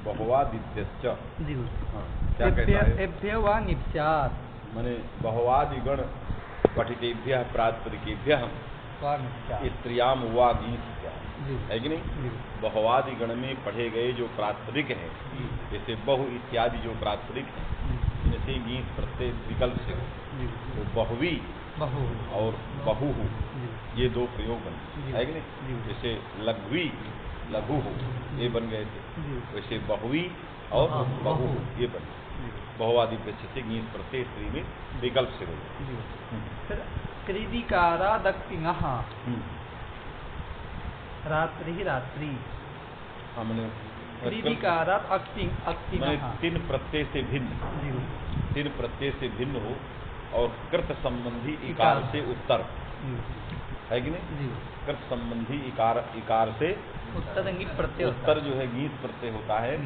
बहुवादिभ्यश्च। जी हाँ, क्या कहता है? एभ्य वा निप्स्यात् माने बहुवादिगण पठितेभ्यः प्रातिपदिकेभ्यः वा निप्स्यात्। स्त्रियाम वा गीत जी। है कि नहीं? जी। बहुवादिगण में पढ़े गए जो प्रातिपदिक हैं, जैसे बहु इत्यादि जो प्रातिपदिक हैं, इनसे गीत प्रत्यय विकल्प से हो, तो बहुवी बहु और बहु ये दो प्रयोग बने, है कि नहीं? जी। जैसे लघुवी लघु हो ये बन गए थे, जी। वैसे बहुवी और बहु ये बने। बहुवादिभ्य से गीत प्रत्यय स्त्री में विकल्प से हो। फिर क्रीडिकारादक्तिनः रात्रि रात्रि। हमने क्रीडिकारात् अक्तिनः तीन प्रत्यय से भिन्न, तीन प्रत्यय से भिन्न हो और कृत संबंधी इकार से उत्तर, है कि नहीं? कृत संबंधी इकार से उत्तरंगी प्रत्यय। उत्तर जो है गीत प्रत्यय होता है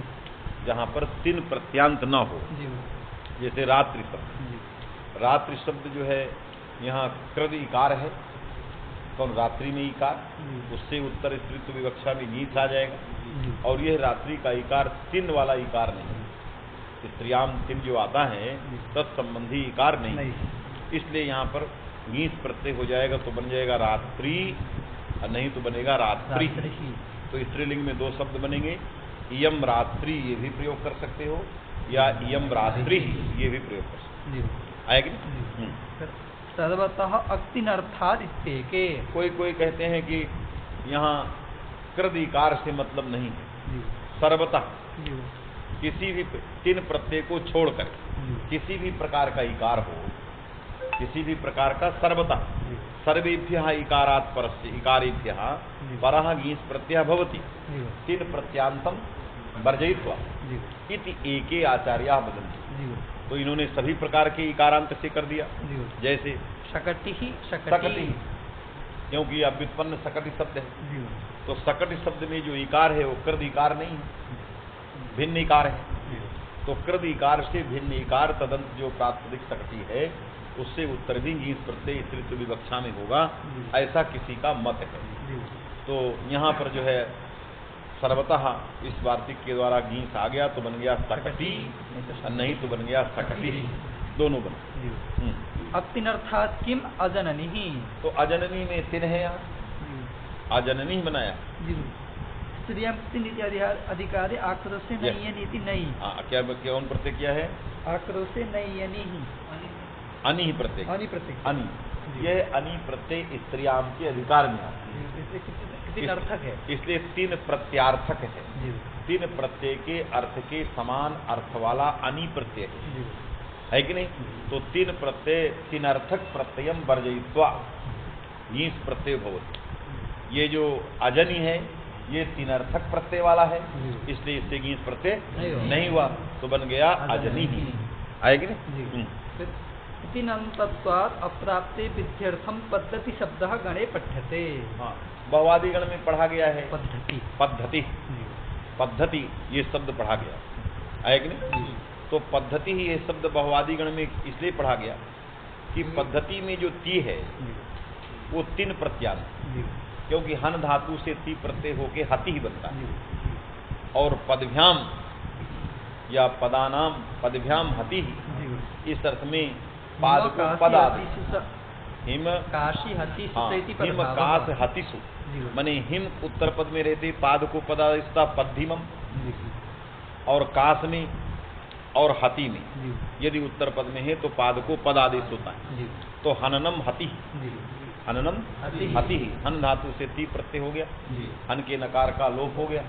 जहाँ पर तीन प्रत्यांत न हो। जैसे रात्रि शब्द, रात्रि शब्द जो है यहाँ कृत इकार है, कौन? रात्रि में इकार, उससे उत्तर स्त्रीत्व विवक्षा में गीत आ जाएगा। और यह रात्रि का इकार तीन वाला इकार नहीं, स्त्रियाम तीन जो आता है तत्संबंधी इकार नहीं, इसलिए यहाँ पर गीत प्रत्यय हो जाएगा तो बन जाएगा रात्रि, और नहीं तो बनेगा रात्रि। तो स्त्रीलिंग में दो शब्द बनेंगे, इयम रात्रि ये भी प्रयोग कर सकते हो या इयम रात्रि ये भी प्रयोग कर सकते हो। आएगी? सर्वतः अक्तिनर्थात् इत्येके। कोई कोई कहते हैं कि यहाँ कृत इकार से मतलब नहीं है, सर्वतः किसी भी तीन प्रत्यय को छोड़कर किसी भी प्रकार का इकार हो, किसी भी प्रकार का सर्वतः, सर्वेभ्यः इकारात् परस्य इकारेभ्यः परः गीस् प्रत्ययः भवति, तीन प्रत्यांतम वर्जयित्वा इति एके आचार्याः वदन्ति। तो इन्होंने सभी प्रकार के इकारांत से कर दिया, जैसे सकटि, क्योंकि अब व्युत्पन्न सकटि शब्द है, तो सकटि शब्द में जो इकार है वो कृत इकार नहीं है, भिन्न इकार है। तो कृत इकार से भिन्न इकार तदंत जो प्रातिपदिक सकटि है उससे उत्तर भी गीत प्रत्यय स्त्रीत्व विवक्षा में होगा, ऐसा किसी का मत है। तो यहाँ पर जो है सर्वतः इस वार्तिक के द्वारा गीत आ गया तो बन गया सकटि, नहीं तो बन गया सकटि, दोनों बने। अक्तिनर्थात् किम अजननी, तो अजननी में तीन है, यहाँ अजननी बनाया। अधिकारी आक्रोशे नय्यनीति नहीं। क्या कौन प्रत्यय किया है? आक्रोशे नय्यनी, अनि प्रत्यय, अनि, यह अनि प्रत्यय स्त्रियाम के अधिकार में अर्थक है, इसलिए तीन प्रत्यार्थक है। तीन प्रत्यय के अर्थ के समान अर्थ वाला अनि प्रत्यय है कि नहीं? तो तीन प्रत्यय तीन अर्थक प्रत्ययम वर्जयित्वा गीस प्रत्यय भवति। ये जो अजनी है ये तीन अर्थक प्रत्यय वाला है, इसलिए इससे गीस प्रत्यय नहीं हुआ तो बन गया अजनी ही। आएगी नहीं? तत्वात् अप्राप्ते विध्यर्थम पद्धति शब्दः गणे पठ्यते। हाँ, बहुवादी गण में पढ़ा गया है पद्धति, पद्धति, पद्धति ये शब्द पढ़ा गया, आएगी नहीं? तो पद्धति ही ये शब्द बहुवादी गण में इसलिए पढ़ा गया कि पद्धति में जो ती है वो तीन प्रत्यांत, क्योंकि हन धातु से ती प्रत्यय होके हति ही बनता है, और पदभ्याम या पदानाम पदभ्याम हति ही, इस अर्थ में पाद को पद आदि, हिम काशी हति, हिम काश हतिसु, माने हिम उत्तर पद में रहते पाद को पद आदिस्ता पद्धिमम, और काश में और हति में यदि उत्तर पद में है तो पाद को पद आदेश होता है। तो हननम हति, हननम हति ही, हन धातु से ती प्रत्यय हो गया, हन के नकार का लोप हो गया,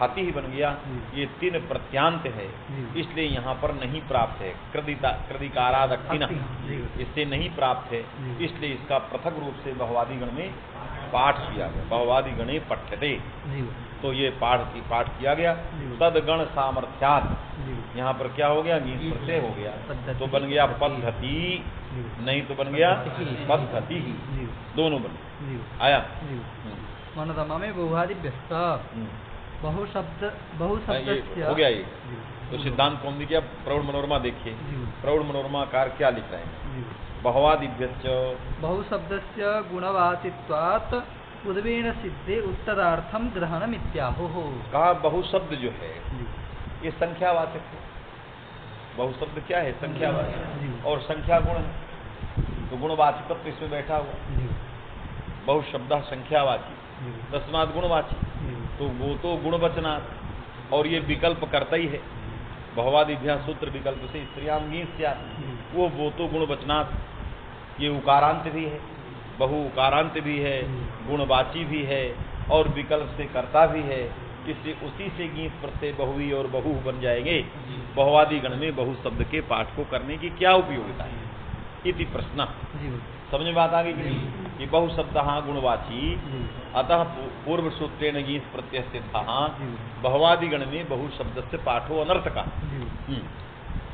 हति ही बन गया। ये तीन प्रत्यांत है, इसलिए यहाँ पर नहीं प्राप्त है कृदिकारादक्तिना, इससे नहीं प्राप्त है, इसलिए इसका पृथक रूप से बहुवादी गण में पाठ किया गया। बहुवादी गणे पठ्यते, तो ये पाठ किया गया। तदगण सामर्थ्यात्, यहाँ पर क्या हो गया? गीत प्रत्यय हो गया, तो बन गया पद्धति, नहीं तो बन गया पद्धति, दोनों बन आया। मनोरमा में बहुवादी व्यस्त बहुशब्द हो गया ये। तो सिद्धांत कौमुदी क्या प्रौढ़ मनोरमा देखिए, प्रौढ़ मनोरमाकार क्या लिख रहे हैं? बहुवादिभ्यश्च बहुशब्दस्य गुणवाचित्वात् पूर्वेण सिद्धे उत्तरार्थम ग्रहणम इत्याहुः। कहा बहुशब्द जो है ये संख्यावाचक है। बहुशब्द क्या है? संख्यावाचक। और संख्या गुण है तो गुणवाचक तो इसमें बैठा हुआ। बहुशब्द संख्यावाची तस्मात् गुणवाची, तो वो तो गुणवचनात्, और ये विकल्प करता ही है। बहुवादिभ्यां सूत्र विकल्प से स्त्रियाम गीस्यात्, वो तो गुणवचनात्। ये उकारांत भी है, बहु उकारांत भी है, गुणवाची भी है और विकल्प से करता भी है। इससे उसी से गीत प्रत्यय बहुवी और बहु बन जाएंगे। बहुवादी गण में बहु शब्द के पाठ को करने की क्या उपयोगिता है? इति प्रश्न। समझ में बात आ गई कि बहु शब्द गुणवाची, अतः पूर्व सूत्रेण गीत प्रत्यय से था। बहुवादी गण में बहु शब्द से पाठो अनर्थ का।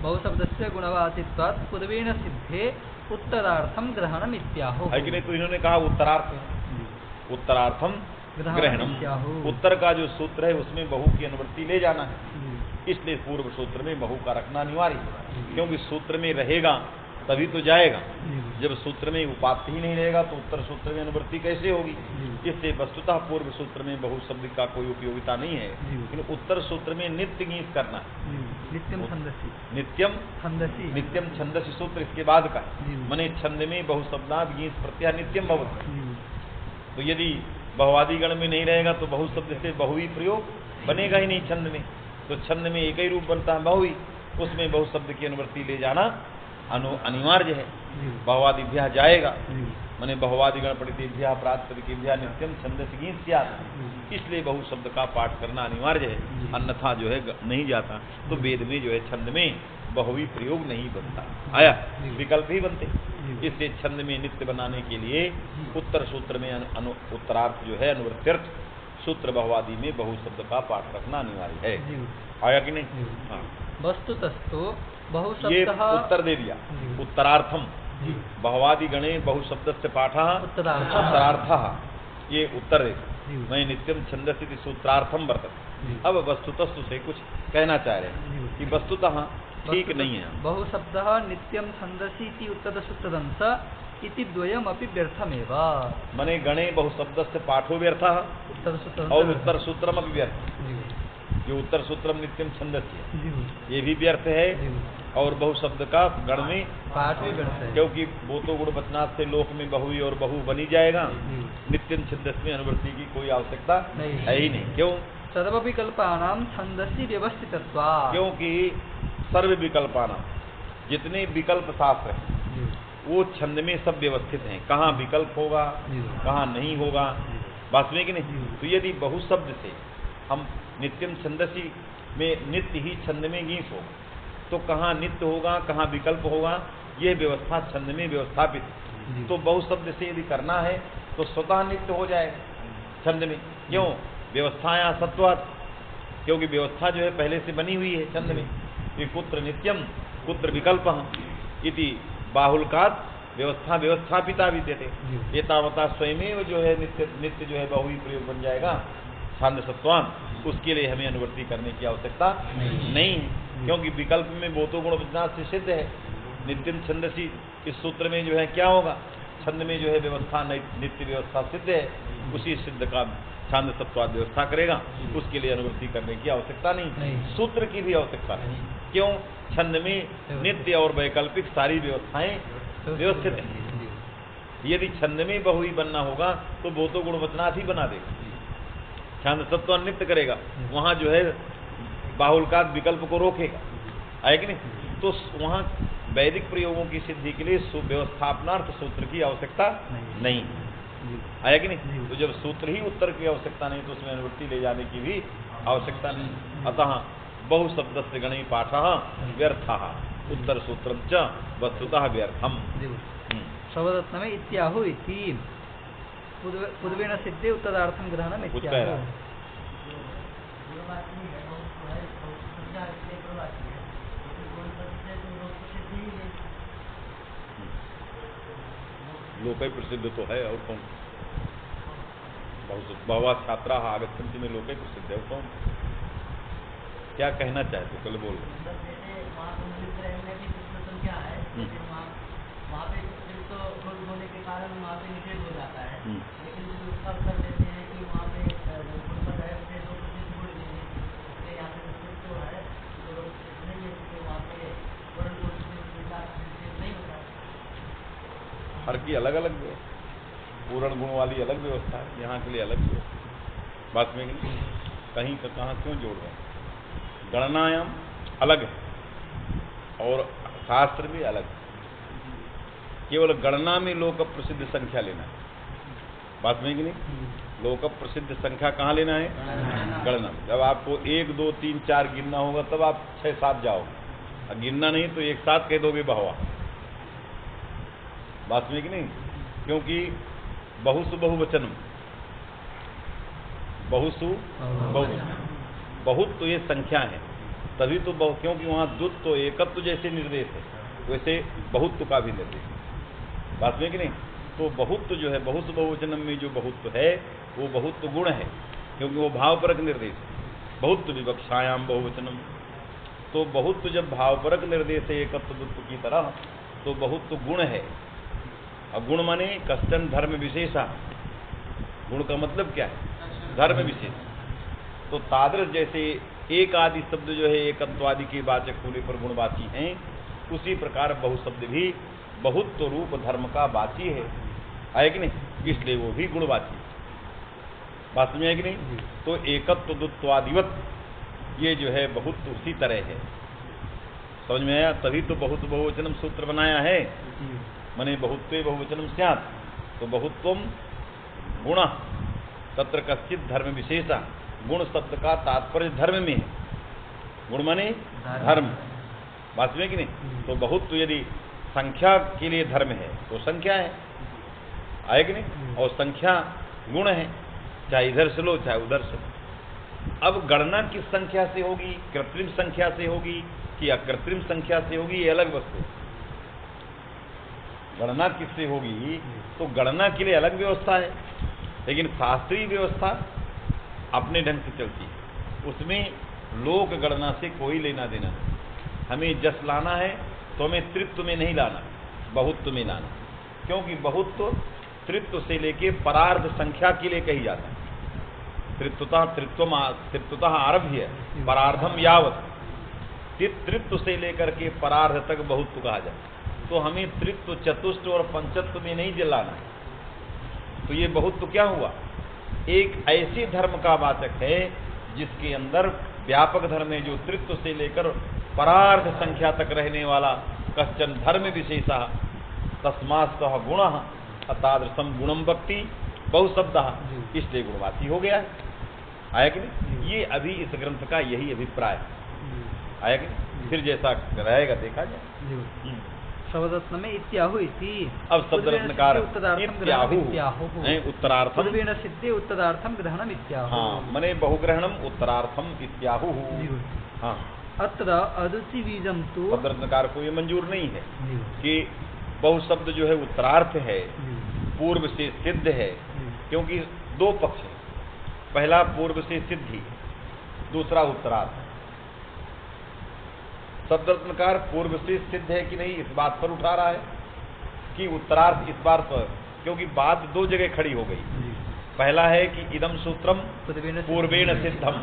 बहु शब्द से गुणवाचित्वात् पूर्वेण सिद्धे उत्तरार्थम ग्रहणम इत्याहुः। है कि नहीं? तो इन्होंने कहा उत्तरार्थ, उत्तरार्थम ग्रहणम। उत्तर का जो सूत्र है उसमें बहु की अनुवृत्ति ले जाना है, इसलिए पूर्व सूत्र में बहु का रखना अनिवार्य है। क्योंकि सूत्र में रहेगा तभी तो जाएगा। जब सूत्र में उपात्त ही नहीं रहेगा तो उत्तर सूत्र में अनुवृत्ति कैसे होगी? इससे वस्तुतः पूर्व सूत्र में बहु शब्द का कोई उपयोगिता नहीं है, लेकिन उत्तर सूत्र में नित्य गीत करना है। नित्यम छंदसी, नित्यम छंदसी, नित्यम छंदसी सूत्र इसके बाद का मने छंद में बहु शब्दात् गीत प्रत्यय नित्यम भवति। तो यदि बहुवादी गण में नहीं रहेगा तो बहु शब्द से बहुवी प्रयोग बनेगा ही नहीं छंद में। तो छंद में एक ही रूप बनता है बहुवी, उसमें बहु शब्द की अनुवृत्ति ले जाना अनिवार्य है। बहुवादिभ्यः जाएगा, माने बहुवादी गण पठितेभ्यः प्रातिपदिकेभ्यः नित्यम छंदसि गीत स्यात्। इसलिए बहु शब्द का पाठ करना अनिवार्य है, अन्यथा जो है नहीं जाता। तो वेद में जो है छंद में बहुवी प्रयोग नहीं बनता, आया विकल्प ही बनते। इससे छंद में नित्य बनाने के लिए उत्तर सूत्र में उत्तरार्थ जो है अनुवृत्त्यर्थ सूत्र बहुवादी में बहु शब्द का पाठ रखना अनिवार्य है। आया कि नहीं? हाँ। वस्तुतस्तु बहु ये शब्द उत्तर दे दिया। उत्तरार्थम बहुवादी गणे बहु शब्द से पाठ उत्तरार्थ, ये उत्तर है। मैं नित्यम छंदसी सूत्रार्थम वर्तते। अब वस्तुतस्तु से कुछ कहना चाह रहे हैं कि वस्तुतः ठीक नहीं है। बहु शब्द नित्यम छंदसी इति उत्तर सूत्रदंश इति द्वयमपि व्यर्थमेव। मने गणे बहु शब्द से पाठो व्यर्थ और उत्तर सूत्रम व्यर्थ। जो उत्तर सूत्रम नित्यम छंदस्य ये भी व्यर्थ है और बहु शब्द का गण में पाठ भी व्यर्थ है, क्योंकि वो तो गुणवचनात् से लोक में बहुवी और बहु बनी जाएगा। नित्यम छंदस्य में अनुवृत्ति की कोई आवश्यकता है ही नहीं। क्यों? सर्व विकल्पानाम छंदसी व्यवस्थितत्वात्। क्योंकि सर्व विकल्पानाम जितने विकल्प शास्त्र हैं वो छंद में सब व्यवस्थित हैं। कहाँ विकल्प होगा कहाँ नहीं होगा, बात में कि नहीं? तो यदि बहु शब्द से हम नित्यम छंदसी में नित्य ही छंद में गीत होगा तो कहाँ नित्य होगा कहाँ विकल्प होगा, ये व्यवस्था छंद में व्यवस्थापित है। तो बहु शब्द से यदि करना है तो स्वतः नित्य हो जाएगा छंद में। क्यों? व्यवस्थाया सत्वात्, क्योंकि व्यवस्था जो है पहले से बनी हुई है छंद में। कि कुत्र नित्यम कुत्र विकल्प इति बाहुल्कात् व्यवस्था व्यवस्थापिता विद्यते। ये तावता स्वयं जो है नित्य जो है बहुवी प्रयोग बन जाएगा छंद सत्वान। उसके लिए हमें अनुवृत्ति करने की आवश्यकता नहीं है, क्योंकि विकल्प में वो तो गुणवचनात् से सिद्ध है। नित्यम छंदसी इस सूत्र में जो है क्या होगा? छंद में जो है व्यवस्था नित्य व्यवस्था सिद्ध है, उसी सिद्ध का छंद सत्वाद व्यवस्था करेगा। उसके लिए अनुवृत्ति करने की आवश्यकता नहीं, सूत्र की भी आवश्यकता नहीं। क्यों? छंद में नित्य और वैकल्पिक सारी व्यवस्थाएं व्यवस्थित हैं। यदि छंद में बहुवी बनना होगा तो वो तो गुणवचनात् ही बना देगा, छंद सत्व नित्य करेगा, वहां जो है बाहुल्कात् विकल्प को रोकेगा, है कि नहीं? तो वहां वैदिक प्रयोगों की सिद्धि के लिए व्यवस्थापनार्थ सूत्र की आवश्यकता नहीं है कि नहीं? तो जब सूत्र ही उत्तर की आवश्यकता नहीं तो उसमें अनुवृत्ति ले जाने की भी आवश्यकता नहीं। अतः बहु शब्द से गणी पाठ व्यर्थ उत्तर सूत्रम च वस्तुतः व्यर्थम। शब्दरत्न में इत्याहु इति पूर्वेण सिद्धे उत्तरार्थम ग्रहणम इत्याहु। लोक प्रसिद्ध तो है और कौन? बहुवा छात्रा आगच्छन्ति में लोक प्रसिद्ध है, कौन? क्या कहना चाहते? कल बोल वहाँ पे सिर्फ तो गुण होने के कारण वहाँ पे निषेध हो जाता है, लेकिन जो उत्तर कर देते हैं कि वहाँ पे गुण पद है से दो प्रसिद्ध गुण नहीं है, इसलिए यहाँ पे सिर्फ तो है तो नहीं है, इसलिए वहाँ पे वर्ण गुण के साथ निषेध नहीं होता। हर की अलग अलग पूर्ण गुण वाली अलग व्यवस्था है, यहाँ के लिए अलग व्यवस्था। बात में कहीं का कहाँ क्यों जोड़ रहे हैं? गणनायाम अलग है और शास्त्र भी अलग है। केवल गणना में लोक प्रसिद्ध संख्या लेना है। बात में कि नहीं? लोक प्रसिद्ध संख्या कहाँ लेना है? गणना में। जब आपको 1 2 3 4 गिनना होगा तब आप 6 7 जाओगे, और गिनना नहीं तो एक साथ कह दोगे बहुआ। बात में कि नहीं? क्योंकि बहुसु बहुवचनम, बहुसु बहुवचन, बहुत तो ये संख्या है, तभी तो क्योंकि वहाँ द्वुत तो एकत्व जैसे निर्देश है, वैसे बहुत्व का भी निर्देश है। बात में कि नहीं? तो बहुत्व जो है, बहुसु बहुवचनम में जो बहुत्व है वो बहुत्व गुण है, क्योंकि वो भावपरक निर्देश है। बहुत्व विवक्षायाम बहुवचनम, तो बहुत्व जब भावपरक निर्देश है एकत्व द्वत्व की तरह, तो बहुत्व गुण है। और गुण माने कश्चन धर्म विशेषा। गुण का मतलब क्या है? धर्म विशेष। तो तादृश जैसे एक आदि शब्द जो है एकत्वादि के वाचक होने पर गुणवाची हैं, उसी प्रकार बहुशब्द भी बहुत्व रूप धर्म का वाची है कि नहीं? इसलिए वो भी गुणवाची है। बात समझ है कि नहीं? तो एकत्व द्वत्वादिवत ये जो है बहुत्व उसी तरह है। समझ में आया? तभी तो बहुत बहुवचनम सूत्र बनाया है। मने बहुत्वे बहुवचनम स्यात्, तो बहुत्वम गुण तत्र कश्चित धर्म विशेषा। गुण शब्द का तात्पर्य धर्म में है। गुण माने धर्म। बात में कि नहीं? तो बहुत्व यदि संख्या के लिए धर्म है तो संख्या है कि नहीं? और संख्या गुण है, चाहे इधर से लो चाहे उधर से लो। अब गणना किस संख्या से होगी? कृत्रिम संख्या से होगी कि अकृत्रिम संख्या से होगी? ये अलग वस्तु। गणना किससे होगी? तो गणना के लिए अलग व्यवस्था है, लेकिन शास्त्रीय व्यवस्था अपने ढंग से चलती है। उसमें लोक गणना से कोई लेना देना नहीं। हमें जस लाना है तो हमें त्रित्व में नहीं लाना, बहुत्व में लाना, क्योंकि बहुत्व त्रित्व से लेके परार्ध संख्या के लिए कही जाता है। त्रित्वतः आरभ्य परार्धम यावत, त्रित्व से लेकर के परार्ध तक बहुत्व कहा जाता है। तो हमें त्रित्व चतुष्ट और पंचत्व में नहीं जलाना है। तो ये बहुत्व क्या हुआ? एक ऐसे धर्म का वाचक है जिसके अंदर व्यापक धर्म है, जो त्रित्व से लेकर परार्ध संख्या तक रहने वाला कश्चन धर्म विशेषा तस्मात्तः गुण अतादृशम गुणम भक्ति बहुशब्द, इसलिए गुणवाची हो गया है। आया कि नहीं? ये अभी इस ग्रंथ का यही अभिप्राय है। आया कि नहीं? फिर जैसा रहेगा देखा जाए। शब्दरत्न में इत्याहु इति। अब शब्दरत्नकार इत्याहु उत्तरार्थम पूर्वेण सिद्धे उत्तरार्थम ग्रहणम इत्याहु। हाँ, मने बहुग्रहणम उत्तरार्थम इत्याहु। हाँ, अत्र अदुचि बीजम तो शब्दरत्नकार को ये मंजूर नहीं है कि बहुशब्द जो है उत्तरार्थ है, पूर्व से सिद्ध है, क्योंकि दो पक्ष है। पहला पूर्व से सिद्धि, दूसरा उत्तरार्थ। शब्दरत्नकार पूर्व से सिद्ध है कि नहीं इस बात पर उठा रहा है कि उत्तरार्थ इस बात पर, क्योंकि बात दो जगह खड़ी हो गई। पहला है कि इदम सूत्रम पूर्वेण सिद्धम,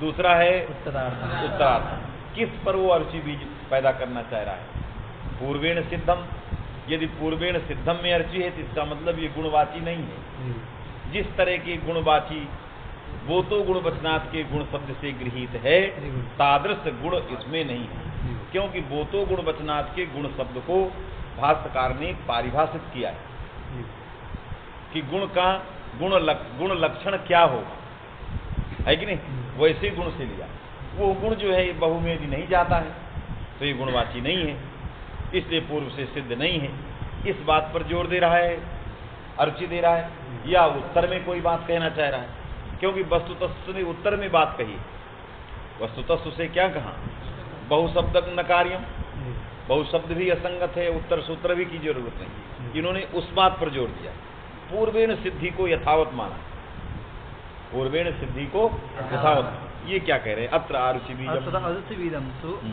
दूसरा है उत्तरार्थ। किस पर वो अरुचि बीज पैदा करना चाह रहा है? पूर्वेण सिद्धम। यदि पूर्वेण सिद्धम में अरुचि है तो इसका मतलब ये गुणवाची नहीं है। जिस तरह की गुणवाची वो तो गुणवचनात् के गुण शब्द से गृहीत है, तादृश गुण इसमें नहीं है, क्योंकि वो तो गुणवचनात् के गुण शब्द को भाष्यकार ने पारिभाषित किया है कि गुण का गुण लक्षण क्या हो, है कि नहीं? वैसे गुण से लिया। वो गुण जो है बहु में यदि नहीं जाता है तो ये गुणवाची नहीं है, इसलिए पूर्व से सिद्ध नहीं है। इस बात पर जोर दे रहा है, अरुचि दे रहा है, या उत्तर में कोई बात कहना चाह रहा है? क्योंकि वस्तुतः ने उत्तर में बात कही। वस्तुतः से क्या कहा? बहुशब्द नकार्यम, बहुशब्द भी असंगत है, उत्तर सूत्र भी की जरूरत नहीं। इन्होंने उस बात पर जोर दिया, पूर्वेण सिद्धि को यथावत माना, पूर्वेण सिद्धि को यथावत। ये क्या कह रहे हैं? अत्र आरुचि बीजम, अत्र आरुचि बीजम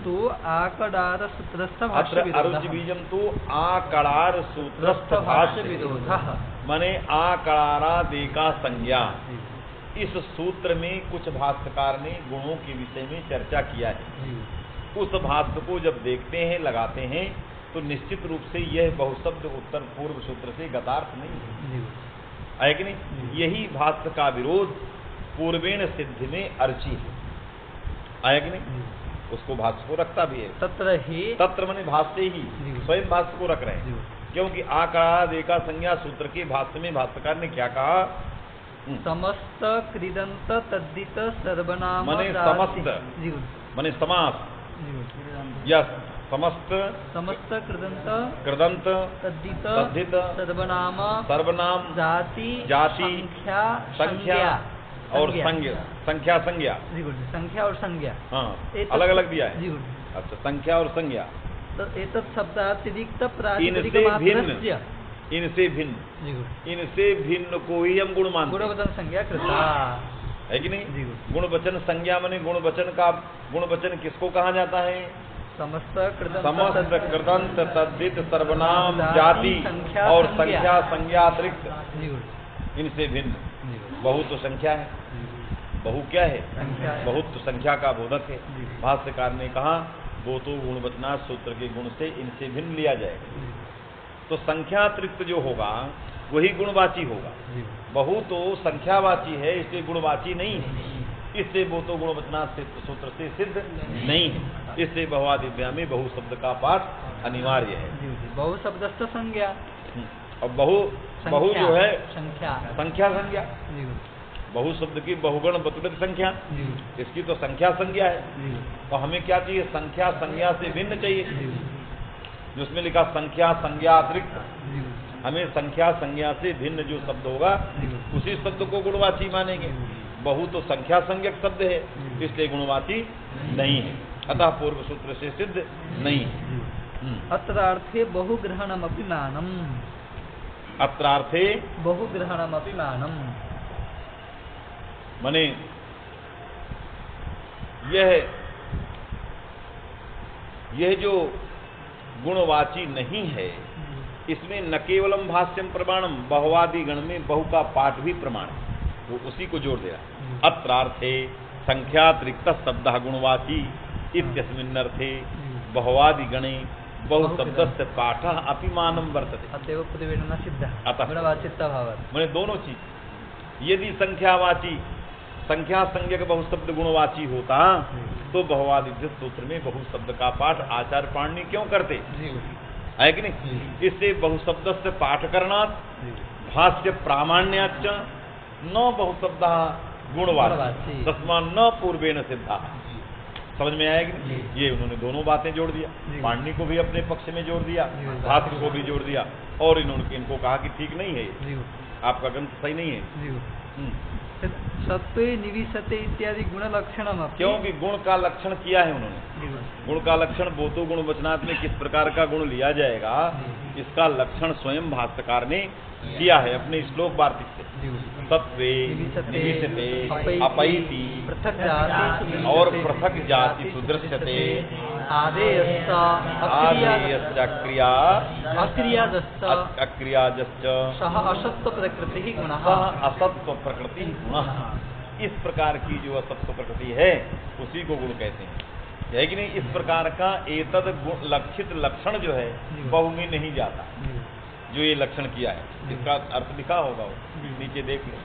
तो आकडार सूत्रस्थ अत्र भाष्य आरुचि विरोधः। बीजम तो आकड़ार सूत्रस्थ भाष्य विरोधः। माने आकड़ारादि का संज्ञा। इस सूत्र में कुछ भाष्यकार ने गुणों के विषय में चर्चा किया है। उस भाष्य को जब देखते हैं, लगाते हैं, तो निश्चित रूप से यह बहुशब्द उत्तर पूर्व सूत्र से गतार्थ नहीं है कि नहीं? यही भाष्य का विरोध पूर्वेण सिद्धि में अर्ची है कि नहीं? उसको भाष्य को रखता भी है। तत्र मने भाष्य ही स्वयं भाष्य को रख रहे हैं, क्योंकि आकड़ादि का संज्ञा सूत्र के भाष्य में भाष्यकार ने क्या कहा? समस्त कृदंत तद्दित सर्वनाम मने समस्त मने समास या समस्त कृदंत तद्दित सर्वनाम जाति संख्या और संज्ञा और संज्ञा हाँ अलग अलग दिया है। अच्छा, संख्या और संज्ञा शब्दातिरिक्त इनसे भिन्न को ही हम गुण मानते हैं। गुणवचन संज्ञा कृता है कि नहीं? गुणवचन संज्ञा माने गुणवचन किसको कहा जाता है? समस्त कृदंत तद्दित सर्वनाम जाति और संख्या संज्ञातिरिक्त इनसे भिन्न। बहु तो संख्या है, बहु क्या है? बहुत तो संख्या का बोधक है। भाष्यकार ने कहा वो तो गुणवचना सूत्र के गुण से इनसे भिन्न लिया जाएगा। तो संख्यातिरिक्त जो होगा वही गुणवाची होगा। बहु तो संख्यावाची है, इसलिए गुणवाची नहीं है। इससे वो तो गुणवचना सूत्र से सिद्ध नहीं है। इससे बहुआदिव्या में बहु शब्द का पाठ अनिवार्य है। बहु शब्द संज्ञा और बहु जो है संख्या बहु शब्द की बहुगण बतुलित संख्या, इसकी तो संज्ञा है। तो हमें क्या चाहिए? संज्ञा से भिन्न चाहिए। जिसमें लिखा संज्ञा अतिरिक्त, हमें संज्ञा से भिन्न जो शब्द होगा उसी शब्द को गुणवाची मानेंगे। बहु तो संज्ञक शब्द है, इसलिए गुणवाची नहीं है, अतः पूर्व सूत्र से सिद्ध नहीं है। अत्रार्थे बहुग्रहणमपि मानम, अत्रार्थे बहुग्रहणमपि मानम माने यह जो गुणवाची नहीं है, इसमें न केवलम भाष्यम प्रमाणम, बहुवादी गण में बहु का पाठ भी प्रमाण है, वो उसी को जोड़ दे रहा। अत्रार्थे संख्यातिरिक्त शब्द गुणवाची इत्यस्मिन्नर्थे बहुवादी गणे बहु शब्दस्य पाठ अपिमानम वर्तते। अतएव प्रतिवेदन सिद्ध गुणवाचिता भावात्। माने दोनों चीज, यदि संख्या संज्ञक बहु शब्द गुणवाची होता तो बहुवादी सूत्र में बहु शब्द का पाठ आचार्य पाणिनि क्यों करते? है कि नहीं? इससे बहु शब्द से पाठ करना भाष्य प्रामाण्याच न बहु शब्द गुणवाची तस्मा न पूर्वेण सिद्धा। समझ में आएगी? ये उन्होंने दोनों बातें जोड़ दिया, पाणिनि को भी अपने पक्ष में जोड़ दिया, भाष्य को भी जोड़ दिया, और इनको कहा कि ठीक नहीं है, आपका ग्रंथ सही नहीं है। सत्वे निविशते इत्यादि गुण लक्षणम, क्योंकि गुण का लक्षण किया है उन्होंने। गुण का लक्षण बोतो गुण वचनात् में किस प्रकार का गुण लिया जाएगा, इसका लक्षण स्वयं भाष्यकार ने किया है अपने श्लोक वार्तिक से। सत्वे निविशते अपैति और पृथक जाति सुदृश्यते अक्रियाजश्च सह असत्व प्रकृति गुणः। असत्व प्रकृति गुणः, इस प्रकार की जो असत्व प्रकृति है उसी को गुण कहते हैं, है कि नहीं? इस प्रकार का एतद लक्षित लक्षण जो है बहु में नहीं जाता, जो ये लक्षण किया है। इसका अर्थ लिखा होगा, नीचे देख लो,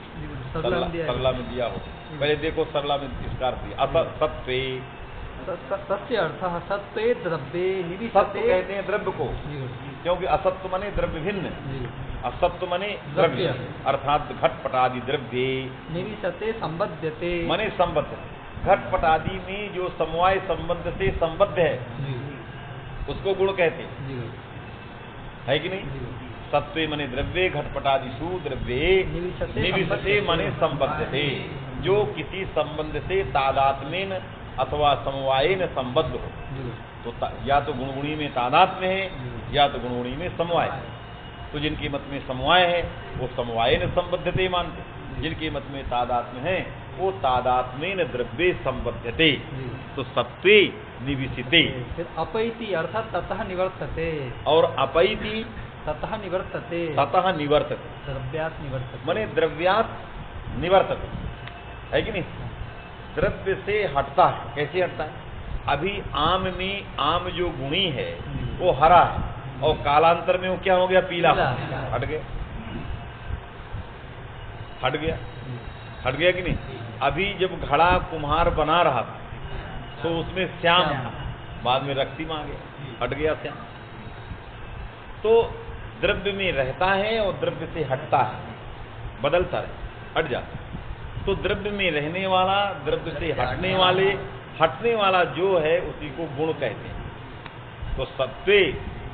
सरला में दिया हो, पहले देखो सरला में इसका अर्थ दिया। असत्वे सत्य अर्थ सत्वे द्रव्ये निविशते, सत्व कहते हैं द्रव्य को, क्योंकि असत्व मने द्रव्य भिन्न, असत्व मने द्रव्य अर्थात घटपट आदि द्रव्ये निविशते संबद्धते मने संबद्ध, घटपट आदि में जो समवाय संबंध से संबद्ध है उसको गुण कहते हैं, है कि नहीं? सत्वे मने द्रव्ये घटपटादिषु द्रव्ये निविशते मने संबद्धते, जो किसी संबंध से तादात्म्येन अथवा समवायेन संबद्ध हो। तो या तो गुणगुणी में तादात्म्य है या तो गुणगुणी में समवाय है। तो जिनकी मत में समवाय है वो समवायेन संबद्धते मानते, जिनके मत में तादात्म्य है वो तादात्म्येन द्रव्ये संबध्यते, तो सत्त्वे निविशिते। फिर अपैति अर्थात ततः निवर्तते, और अपैति ततः निवर्तते, ततः निवर्तते, द्रव्यात् निवर्तते, माने द्रव्यात् निवर्तते, है कि नहीं? द्रव्य से हटता है। कैसे हटता है? अभी आम में आम जो गुणी है वो हरा है और कालांतर में वो क्या हो गया? पीला। हट गया, हट गया, हट गया कि नहीं? अभी जब घड़ा कुम्हार बना रहा था तो उसमें श्याम था, बाद में रक्तिम आ गया, हट गया श्याम। तो द्रव्य में रहता है और द्रव्य से हटता है, बदलता है, हट जाता है। तो द्रव्य में रहने वाला, द्रव्य से हटने वाला जो है उसी को गुण कहते हैं। तो सत्त्वे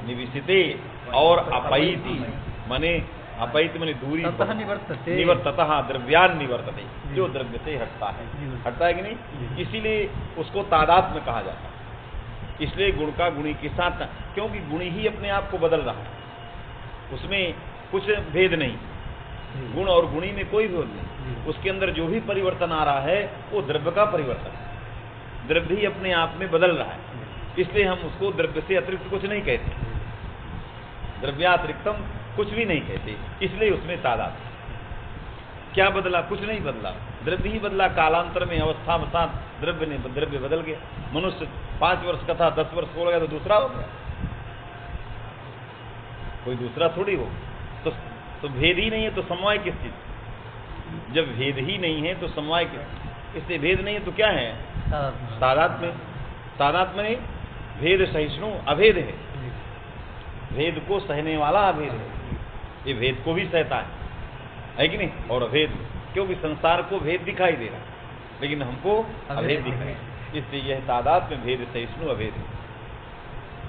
निविशिते और अपैति माने अपैति माने दूरी, ततः निवर्तते, निवर्ततः द्रव्यान् निवर्तते, जो द्रव्य से हटता है। हटता है कि नहीं? इसीलिए उसको तादात्म्य कहा जाता है। इसलिए गुण का गुणी के साथ, क्योंकि गुण ही अपने आप को बदल रहा है, उसमें कुछ भेद नहीं, गुण और गुणी में कोई भेद नहीं। उसके अंदर जो भी परिवर्तन आ रहा है वो द्रव्य का परिवर्तन है, द्रव्य ही अपने आप में बदल रहा है। इसलिए हम उसको द्रव्य से अतिरिक्त कुछ नहीं कहते, द्रव्यातिरिक्तम कुछ भी नहीं कहते। इसलिए उसमें तादात्म्य। क्या बदला? कुछ नहीं बदला, द्रव्य ही बदला। कालांतर में अवस्था में साथ द्रव्य बदल गया। मनुष्य 5 वर्ष का था, 10 वर्ष हो गया तो दूसरा हो गया, कोई दूसरा थोड़ी हो। तो भेद ही नहीं है तो समवाय किस चीज? जब भेद ही नहीं है तो समवाय किस? इसलिए भेद नहीं है तो क्या है? तादात्म्य। तादात्म्य नहीं, भेद सहिष्णु अभेद है, भेद को सहने वाला अभेद है। ये भेद को भी सहता है कि नहीं? और अभेद, क्योंकि संसार को भेद दिखाई दे रहा है लेकिन हमको अभेद दिखाई, इसलिए यह तादात्म्य भेद सहिष्णु अभेद है।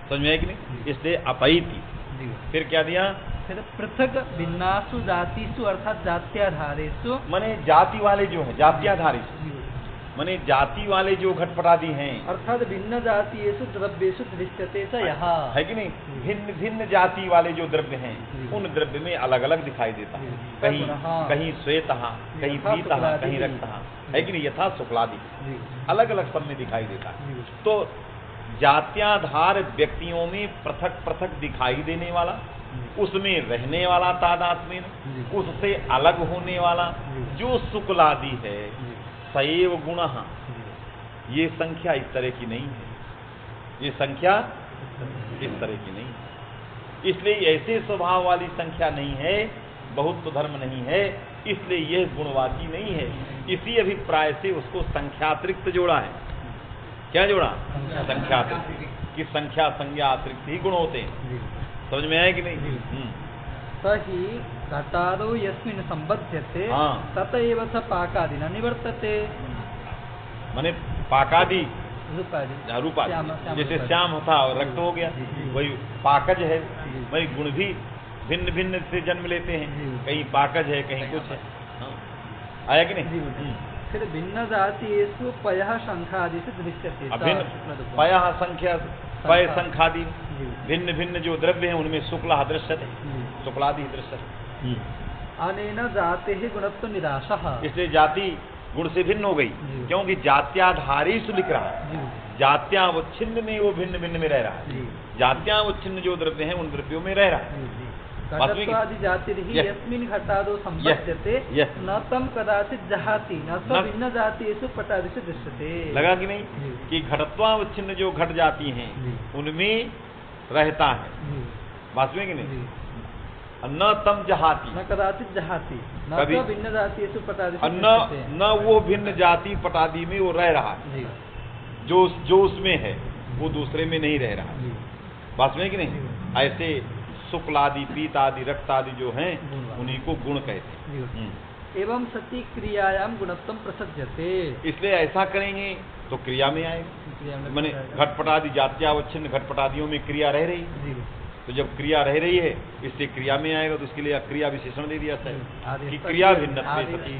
समझ में है कि नहीं? इसलिए अपैति। फिर क्या दिया? फिर पृथक भिन्नासु जातिषु अर्थात जात्याधारेषु, माने जाति वाले जो है, जात्याधारेषु माने जाति वाले जो घटपटादि हैं, अर्थात भिन्न जातीयेषु द्रव्येषु दृश्यते स यः, है कि नहीं? भिन्न भिन्न जाति वाले जो द्रव्य हैं उन द्रव्य में अलग अलग दिखाई देता है। कहीं श्वेतः, कहीं पीतः, कहीं रक्तः, है कि नहीं? यथा शुक्लादि, अलग अलग सब में दिखाई देता है। तो जात्याधार व्यक्तियों में पृथक पृथक दिखाई देने वाला, उसमें रहने वाला तादात्म्य, उससे अलग होने वाला जो शुक्लादि है, सैव गुणः, ये संख्या इस तरह की नहीं है, ये संख्या इस तरह की नहीं है। इसलिए ऐसे स्वभाव वाली संख्या नहीं है, बहुत तो धर्म नहीं है, इसलिए यह गुणवाची नहीं है। इसी अभिप्राय से उसको संख्यातिरिक्त जोड़ा है। क्या जोड़ा? संख्यातिरिक्त, कि संख्या संज्ञा अतिरिक्त ही गुण होते हैं। समझ में आया कि नहीं? तहि घटादौ यस्मिन् संबध्यते तत एव स पाकादिना निवर्तते। माने पाकादि रूपादि, जैसे श्याम था और रक्त हो गया, वही पाकज है। वही गुण भी भिन्न भिन्न से जन्म लेते हैं, कहीं पाकज है, कहीं कुछ है। आया कि नहीं? फिर भिन्न जातिषु पयः शंखादि से दृश्यते। पयः संख्या, पय संखादि, भिन्न भिन्न जो द्रव्य हैं उनमें शुक्ला दृश्यते, शुक्लादि दृश्यते। अनेन जातेः गुणत्व निराशः, इसलिए जाति गुण से भिन्न हो गई, क्योंकि जात्याधारेषु लिख रहा है, जात्यावच्छिन्न में वो भिन्न भिन्न में रह रहा है। जात्यावच्छिन्न जो द्रव्य हैं उन द्रव्यों में रह रहा है। घटत्वादि जातिर्हि यस्मिन् घटादौ संबध्यते न तम कदाचित् जहाति न स भिन्न जातिषु पटादिषु दृश्यते। लगा कि नहीं? कि घटत्वावच्छिन्न जो घट जाती हैं उनमें रहता है, बात में कि नहीं? न तम जहाति, न कदाचित् जहाति, न स भिन्न जातिषु पटादिषु, न वो भिन्न जाति पटादि में वो रह रहा है, जो उसमें है वो दूसरे में नहीं रह रहा है। बात में कि नहीं? ऐसे शुक्लादि, पीतादि, रक्तादि जो हैं उन्हीं को गुण कहते हैं। एवं सति क्रियायाम गुणत्वम प्रसज्यते। इसलिए ऐसा करेंगे तो क्रिया में आएगा। माने घटपटादि जात्यावच्छिन्न घटपटादियों में क्रिया रह रही, तो जब क्रिया रह रही है इससे क्रिया में आएगा, तो उसके लिए क्रिया विशेषण दे दिया है कि क्रिया भिन्न सति।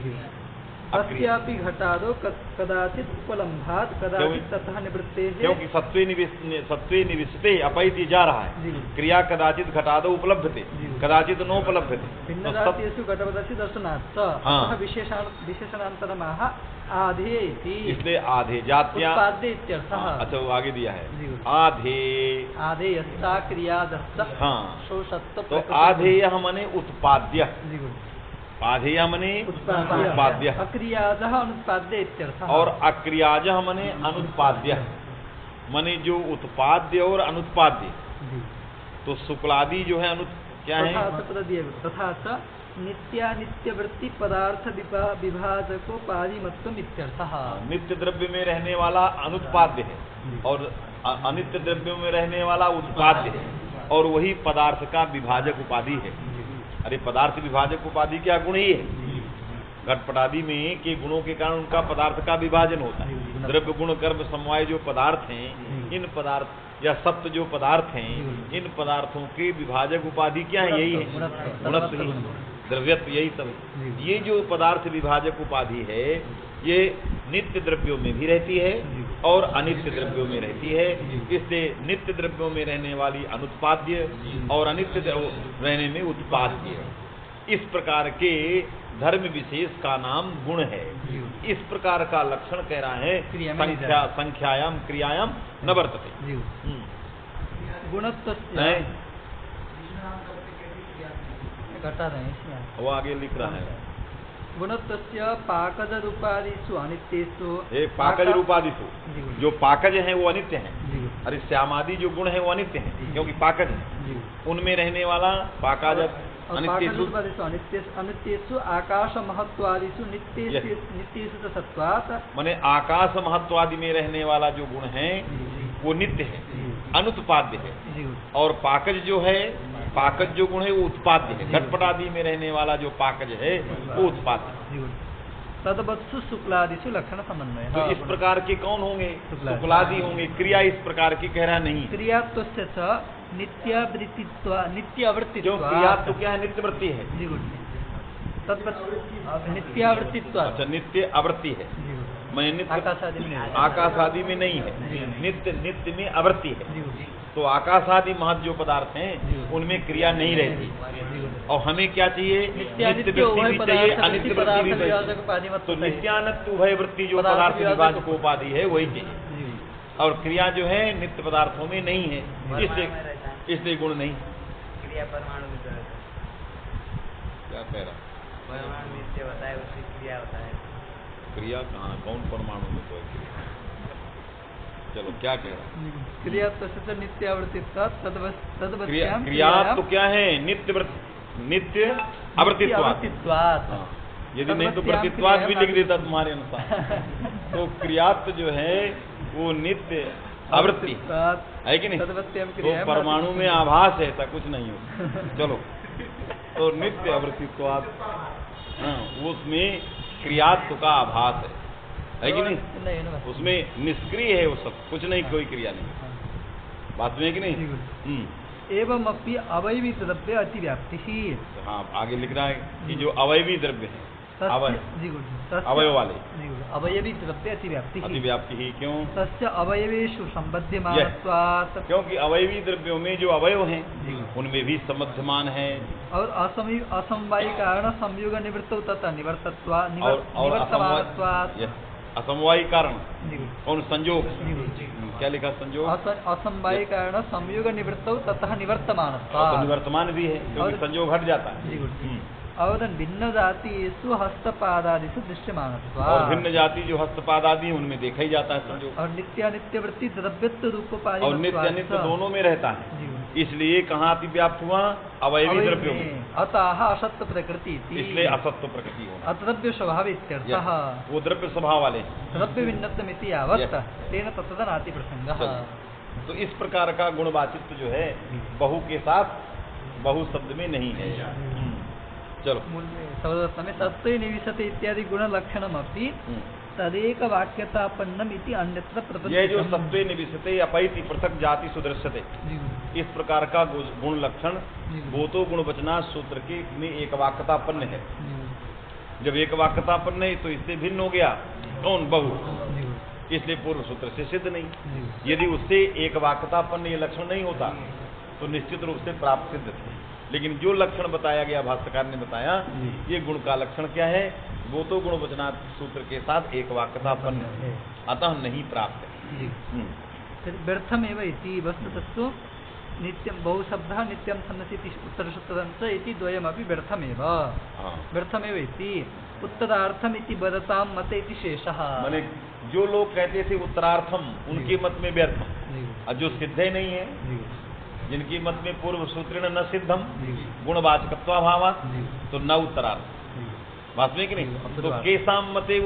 तस्यापि घटादो कदाचित उपलम्भात् कदाचित ततः निवृत्ते, क्योंकि सत्वे निविशते अपैति जा रहा है, क्रिया कदाचित घटादो उपलब्धते कदाचित नोपलब्धते। भिन्न जातिषु घटवदसि दर्शनात् अतः विशेषणांतरमाह आधे इति। इसलिए आधे जात्या उत्पाद्य इत्यर्थः। अच्छा वो आगे दिया है आधे आधेयस्ता क्रियादस्ता। हाँ शोषत्व तो आधेय मने उत्पाद्य, आधेय मने उत्पाद्य, अक्रियाजः अनुत्पाद्य इत्यर्थः। और अक्रियाज मने अनुत्पाद्य, मने जो उत्पाद्य और अनुत्पाद्य। तो शुक्लादि जो है क्या है? तथा च नित्यानित्यवृत्ति पदार्थ विभाजकोपाधिमत्वम् इत्यर्थः। नित्य द्रव्य में रहने वाला अनुत्पाद्य है और अनित्य द्रव्य में रहने वाला उत्पाद्य है, और वही पदार्थ का विभाजक उपाधि है। अरे पदार्थ विभाजक उपाधि क्या गुण ही है? घटपटादि में के गुणों के कारण उनका पदार्थ का विभाजन होता है। द्रव्य गुण कर्म समवाय जो पदार्थ हैं, इन पदार्थ या सप्त जो पदार्थ हैं, इन पदार्थों के विभाजक उपाधि क्या है? यही है गुणत्व ही, द्रव्यत्व, यही सब। ये जो पदार्थ विभाजक उपाधि है ये नित्य द्रव्यों में भी रहती है और अनित्य द्रव्यों में रहती है। इसलिए नित्य द्रव्यों में रहने वाली अनुत्पाद्य और अनित्य रहने में उत्पाद्य, इस प्रकार के धर्म विशेष का नाम गुण है। इस प्रकार का लक्षण कह रहा है संख्यायाम क्रियायाम न वर्तते। गुणत्व घटा रहे वो आगे लिख रहा है गुणत्वस्य पाकज रूपादिषु अनित्येषु। पाकज रूपादिषु, जो पाकज हैं वो अनित्य हैं। अरे श्यामादि जो गुण है वो अनित्य हैं क्योंकि पाकज है। उनमें रहने वाला पाकज अनित्येषु आकाश महत्वादिषु नित्येषु सत्वात्, माने आकाश महत्वादि में रहने वाला जो गुण है वो नित्य है, अनुत्पाद्य है। और पाकज जो है, पाकज जो गुण है वो उत्पाद्य है। घटपटादि में रहने वाला जो पाकज है वो उत्पाद्य है। तद्वत्सु शुक्लादिषु लक्षण समन्वय। तो इस प्रकार के कौन होंगे? शुक्लादि होंगे। क्रिया इस प्रकार की कह रहा नहीं। क्रियात्वस्य च नित्यावृत्तित्व, नित्यावृत्तित्व। क्रिया तो क्या है? नित्यवृत्ति है। नित्यावृत्तित्व। अच्छा नित्य आवृत्ति है, मैं नित्य आकाश आदि में नहीं है, नित्य नित्य में आवृत्ति है। तो आकाश आदि महत जो पदार्थ हैं उनमें क्रिया नहीं रहती। और हमें क्या चाहिए? नित्य वृत्ति भी चाहिए, अनित्य वृत्ति भी चाहिए। तो नित्यानित्य उभय वृत्ति जो पदार्थ विभाजक उपाधि है वही चाहिए। और क्रिया जो है नित्य पदार्थों में नहीं है, इसलिए गुण नहीं। क्रिया परमाणु में क्या कह रहा? परमाणु नित्य होता है, उसकी क्रिया होता है। क्रिया कहाँ? कौन परमाणु में? कोई क्रिया? चलो क्या कह रहा? क्रिया तो नित्यावृत्तित्व क्रिया तो क्या है? नित्य आवृत्तित्वात्। यदि नहीं तो प्रतित्वाद भी लिख देता तुम्हारे अनुसार। तो क्रियात्व जो है वो नित्य आवृत्ति है कि नहीं? तो परमाणु में आभास है, ऐसा कुछ नहीं हो। चलो तो नित्य आवृत्तित्वाद, उसमें क्रियात्व का आभास है कि नहीं? उसमें निष्क्रिय है वो सब, कुछ नहीं, कोई क्रिया नहीं। बात में है कि नहीं? एवं अपनी अवयवी द्रव्य अतिव्याप्ति ही। हाँ आगे लिख रहा है कि जो अवयवी द्रव्य है, अवयव वाले अवयवी द्रव्य अतिव्याप्ति ही। क्यों? तस्य अवयवेषु संबध्यमानत्वात्, क्योंकि अवयवी द्रव्यों में जो अवयव हैं उनमें भी संबद्धमान है। और असमवायी कारण संयोग निवृत्त तथा निवर्तत्वात्, असमवायी कारण कौन? संयोग। क्या लिखा? संयोग। असमवायी कारण संयोग निवृत्त तथा निवर्तमानत्वात्, निवर्तमान भी है क्योंकि संयोग हट जाता है। और भिन्न जातिषु हस्तपादादिषु दृश्यमानत्वात्, और भिन्न जाति जो हस्तपादादि उनमें देखा ही जाता है संयोग। और नित्यानित्य वृत्ति द्रव्यत्व रूपोपाधि, और नित्यानित्य दोनों में रहता है। इसलिए कहाँ अतिव्याप्त हुआ? अवयवी द्रव्यों में। अतः असत्व प्रकृति, इसलिए असत्व प्रकृति होगा। अद्रव्य स्वभाव इत्यर्थः, वो द्रव्य स्वभाव वाले द्रव्य भिन्नत्वमिति यावत् तेन तत्तदनाति प्रसंगः। तो इस प्रकार का गुणवाचित्व जो है बहु के साथ बहु शब्द में नहीं है। चलो में सत्त्वे निविशते इत्यादि गुण लक्षणम अपि तदेक वाक्यतापन्नम इति अन्यत्र प्रपद्यते। ये जो सत्त्वे निविशते अपैति पृथक जाति सुदृश्यते, इस प्रकार का गुण लक्षण वो तो गुण वचना सूत्र के में एक वाक्यतापन्न है। जब एक वाक्यतापन नहीं तो इससे भिन्न हो गया कौन? बहु, इसलिए पूर्व सूत्र से सिद्ध नहीं। यदि उससे एक वाक्यतापन ये लक्षण नहीं होता तो निश्चित रूप से प्राप्त सिद्ध थे। लेकिन जो लक्षण बताया गया भाष्यकार ने बताया, ये गुण का लक्षण क्या है? वो तो गुणवचनात् सूत्र के साथ एक वाक्यतापन अतः नहीं प्राप्त है। व्यर्थमेव इति वस्तुतस्तु नित्यं बहुशब्दः नित्यं सन्नति उत्तरसूत्रं इति द्वयमपि व्यर्थमेव। व्यर्थमेव इति उत्तरार्थम इति वदतां मते इति शेषः। माने जो लोग कहते थे उत्तरार्थम, उनके मत में व्यर्थम, और जो सिद्ध ही नहीं है, जिनकी मत में पूर्व सूत्रेण न सिद्धम गुणवाचकत्वाभावात्, तो न उत्तरार्थ। वास्तविक कि नहीं? तो केसाम मते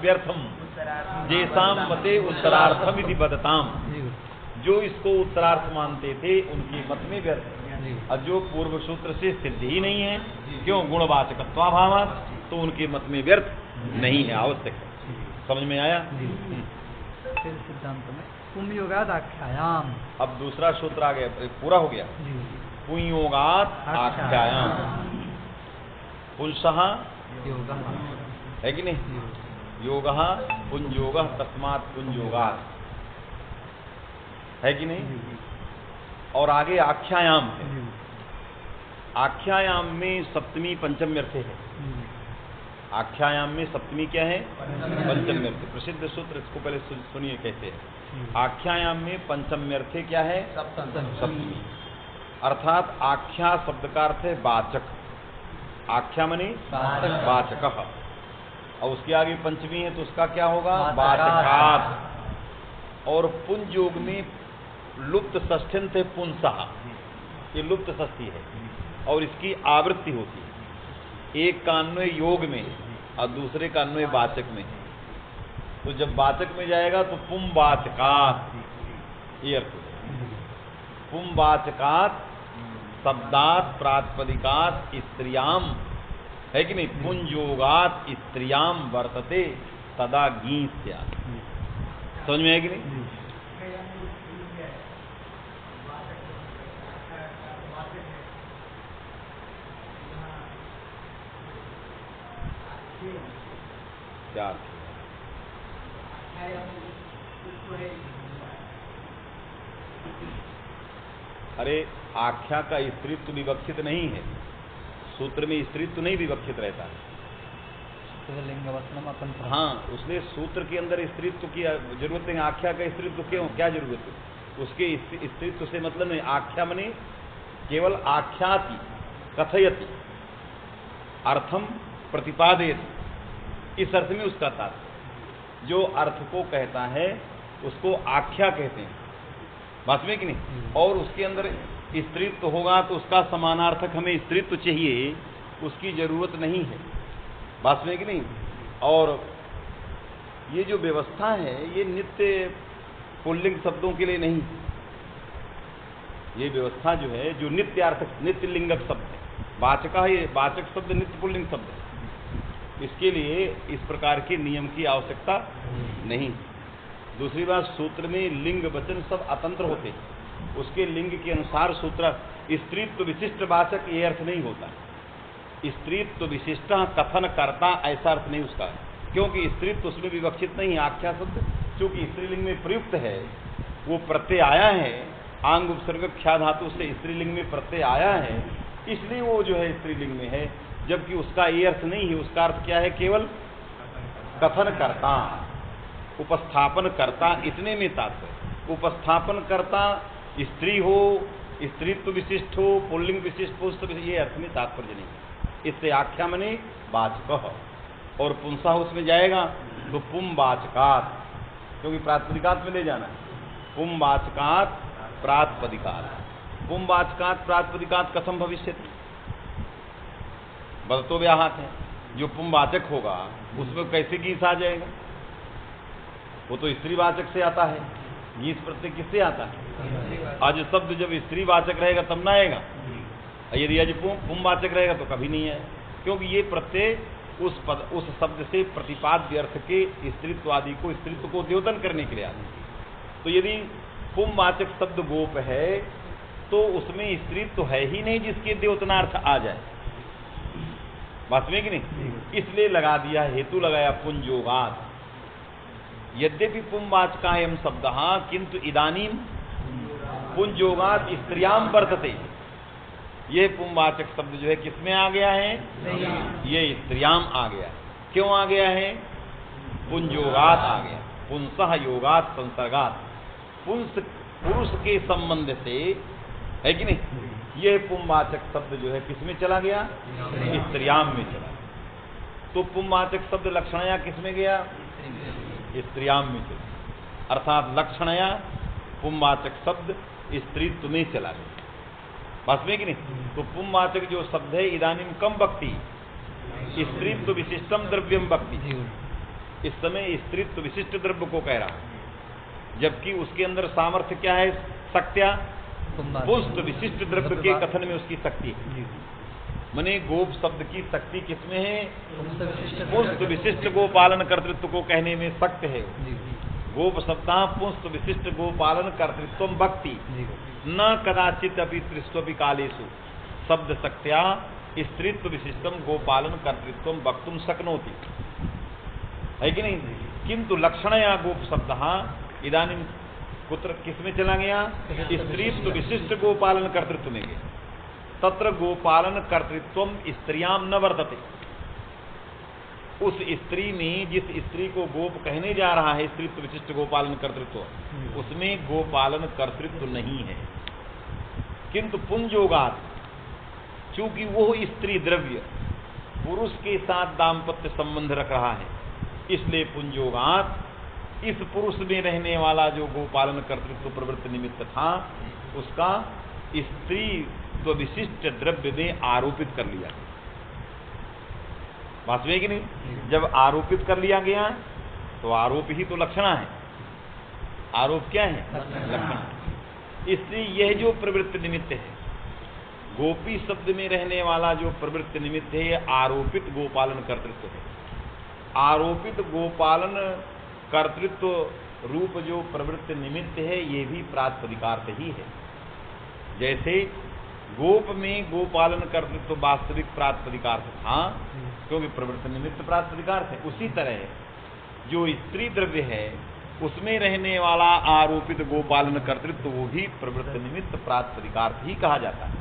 व्यर्थम जेसाम मते उत्तरार्थम इति वदताम। जो इसको उत्तरार्थ मानते थे उनके मत में व्यर्थ, और जो पूर्व सूत्र से सिद्ध ही नहीं है, क्यों? गुणवाचकत्वाभावात्, तो उनके मत में व्यर्थ नहीं है, आवश्यक है। समझ में आया? फिर सिद्धांत में पुंयोगाद आख्यायाम। अब दूसरा सूत्र आ गया, पूरा हो गया। पुंयोगाद आख्यायाम, पुंसः है कि नहीं? योगः पुंयोगः तस्मात् पुंयोगात्, है कि नहीं? और आगे आख्यायाम है। आख्यायाम में सप्तमी पंचमी अर्थ है। आख्यायाम में सप्तमी क्या है? पंचमी अर्थ। प्रसिद्ध सूत्र, इसको पहले सुनिए कैसे है। आख्यायाम में पंचमी अर्थ क्या है? सप्तमी। अर्थात आख्या शब्द का अर्थ है वाचक। आख्या मने वाचक, और उसके आगे पंचमी है तो उसका क्या होगा? वाचकात्। और पुंज योग में लुप्त षष्ठ्यंत है पुंसः, ये लुप्त षष्ठी है और इसकी आवृत्ति होती है। एक का अन्वय योग में और दूसरे का अन्वय वाचक में। तो जब वाचक में जाएगा तो पुम वाचकात्, ये अर्थ है। पुम वाचकात् शब्दात् प्रातिपदिकात् स्त्रियाम, है कि नहीं? पुंजोगात् स्त्रियाम वर्तते तदा गी स्यात्। समझ में है कि नहीं? क्या? अरे आख्या का स्त्रीत्व विवक्षित नहीं है, सूत्र में स्त्रीत्व नहीं विवक्षित रहता है। हाँ, उसने सूत्र के अंदर स्त्रीत्व की जरूरत नहीं। आख्या का स्त्रीत्व क्यों? क्या जरूरत है उसके? स्त्रीत्व से मतलब नहीं। आख्या मने केवल आख्याति, कथयति, अर्थम प्रतिपादयति, इस अर्थ में उसका तात्पर्य। जो अर्थ को कहता है उसको आख्या कहते हैं, बात में कि नहीं? और उसके अंदर स्त्रीत्व होगा तो उसका समानार्थक हमें स्त्रीत्व चाहिए, उसकी जरूरत नहीं है, बात में कि नहीं? और ये जो व्यवस्था है ये नित्य पुल्लिंग शब्दों के लिए नहीं। ये व्यवस्था जो है, जो नित्यार्थक नित्य लिंगक शब्द है, वाचक है, ये वाचक शब्द नित्य पुल्लिंग शब्द है, इसके लिए इस प्रकार के नियम की आवश्यकता नहीं। दूसरी बात, सूत्र में लिंग वचन सब अतंत्र होते हैं, उसके लिंग के अनुसार सूत्र। स्त्रीत्व विशिष्ट वाचक ये अर्थ नहीं होता। स्त्रीत्व विशिष्ट कथन करता ऐसा अर्थ नहीं उसका, क्योंकि स्त्रीत्व उसमें विवक्षित नहीं है। आख्या शब्द चूंकि स्त्रीलिंग में प्रयुक्त है, वो प्रत्यय आया है, आंग उपसर्ग ख्या धातु से स्त्रीलिंग में प्रत्यय आया है, इसलिए वो जो है स्त्रीलिंग में है। जबकि उसका ये अर्थ नहीं है। उसका अर्थ क्या है? केवल कथन करता, उपस्थापन करता, इतने में तात्पर्य। उपस्थापन करता स्त्री हो, स्त्रीत्व विशिष्ट हो, पुल्लिंग विशिष्ट पुरुष, ये अर्थ में तात्पर्य नहीं है। इससे आख्या मने वाचक, और पुंसा उसमें जाएगा तो पुम वाचकात्, क्योंकि प्रातिपदिकात् में ले जाना है। पुम वाचकात् प्रातिपदिकात्। पुम वाचकात् प्रातिपदिकात् कथम भविष्यति? बदतो व्याहत है। जो पुंवाचक होगा उसमें कैसे गीस आ जाएगा? वो तो स्त्रीवाचक से आता है। गीस प्रत्यय किससे आता है? आज शब्द जब स्त्रीवाचक रहेगा तब ना आएगा, यदि आज पुंवाचक रहेगा तो कभी नहीं आएगा, क्योंकि ये प्रत्यय उस शब्द से प्रतिपाद्य अर्थ के स्त्रीत्व आदि को, स्त्रीत्व को द्योतन करने के लिए आते हैं। तो यदि पुंवाचक शब्द गोप है तो उसमें स्त्रीत्व है ही नहीं जिसके द्योतनार्थ आ जाए। बात में कि नहीं, इसलिए लगा दिया, हेतु लगाया पुंजोगात। यद्यपि पुंवाचकायम शब्द किंतु इदानीम पुंजोगात स्त्रियाम वर्तते। ये पुंवाचक शब्द जो है किसमें आ गया है? ये स्त्रियाम आ गया। क्यों आ गया है? पुंजोगात आ गया। पुंसः योगात संसर्गात, पुंस पुरुष के संबंध से, है कि नहीं? यह पुंवाचक शब्द जो है किसमें चला गया? स्त्रियाम में चला। तो पुंवाचक शब्द लक्षणया किसमें गया? स्त्रियाम में चला। अर्थात लक्षणया पुंवाचक शब्द स्त्रीत्व में चला गया। बस में कि नहीं? तो पुंवाचक जो शब्द है इदानीम कम वक्ति स्त्रीत्व विशिष्टम द्रव्यम वक्ति, इस समय स्त्रीत्व विशिष्ट द्रव्य को कह रहा है, जबकि उसके अंदर सामर्थ्य क्या है? शक्त्या पुंस्त विशिष्ट द्रव्य के कथन में उसकी शक्ति है। मने गोप शब्द की शक्ति किसमें है? पुंस्त विशिष्ट गोपालन कर्तृत्व को कहने में शक्ति है। गोप शब्द पुंस्त विशिष्ट गोपालन कर्तृत्व भक्ति न कदाचित अभी त्रिस्वपि कालेषु शब्द शक्त्या स्त्रीत्व विशिष्टम गोपालन कर्तृत्व वक्तुम शक्नोति, है कि नहीं? किंतु लक्षणया गोप शब्द इदानीं कुत्र किसमें चला गया? स्त्रीत्व विशिष्ट गोपालन कर्तृत्व में गया। तत्र गोपालन कर्तृत्व स्त्रियाम न वर्तते। उस स्त्री में, जिस स्त्री को गोप कहने जा रहा है स्त्रीत्व विशिष्ट गोपालन कर्तृत्व, उसमें गोपालन कर्तृत्व नहीं है। किंतु पुंजोगात, चूंकि वो स्त्री द्रव्य पुरुष के साथ दाम्पत्य संबंध रख रहा है, इसलिए पुंजोगात इस पुरुष में रहने वाला जो गोपालन कर्तृत्व प्रवृत्ति निमित्त था उसका स्त्री तो विशिष्ट द्रव्य में आरोपित कर लिया। बात में कि नहीं? जब आरोपित कर लिया गया तो आरोप ही तो लक्षणा है। आरोप क्या है? लक्षणा। इसलिए यह जो प्रवृत्ति निमित्त है, गोपी शब्द में रहने वाला जो प्रवृत्ति निमित्त है, यह आरोपित गोपालन कर्तृत्व है। आरोपित गोपालन कर्तृत्व रूप जो प्रवृत्ति निमित्त है, ये भी प्रातिपदिकार्थ ही है। जैसे गोप में गोपालन कर्तृत्व वास्तविक प्रातिपदिकार्थ था, क्योंकि प्रवृत्ति निमित्त प्रातिपदिकार्थ है, उसी तरह जो स्त्री द्रव्य है उसमें रहने वाला आरोपित गोपालन कर्तृत्व वो भी प्रवृत्ति निमित्त प्रातिपदिकार्थ ही कहा जाता है।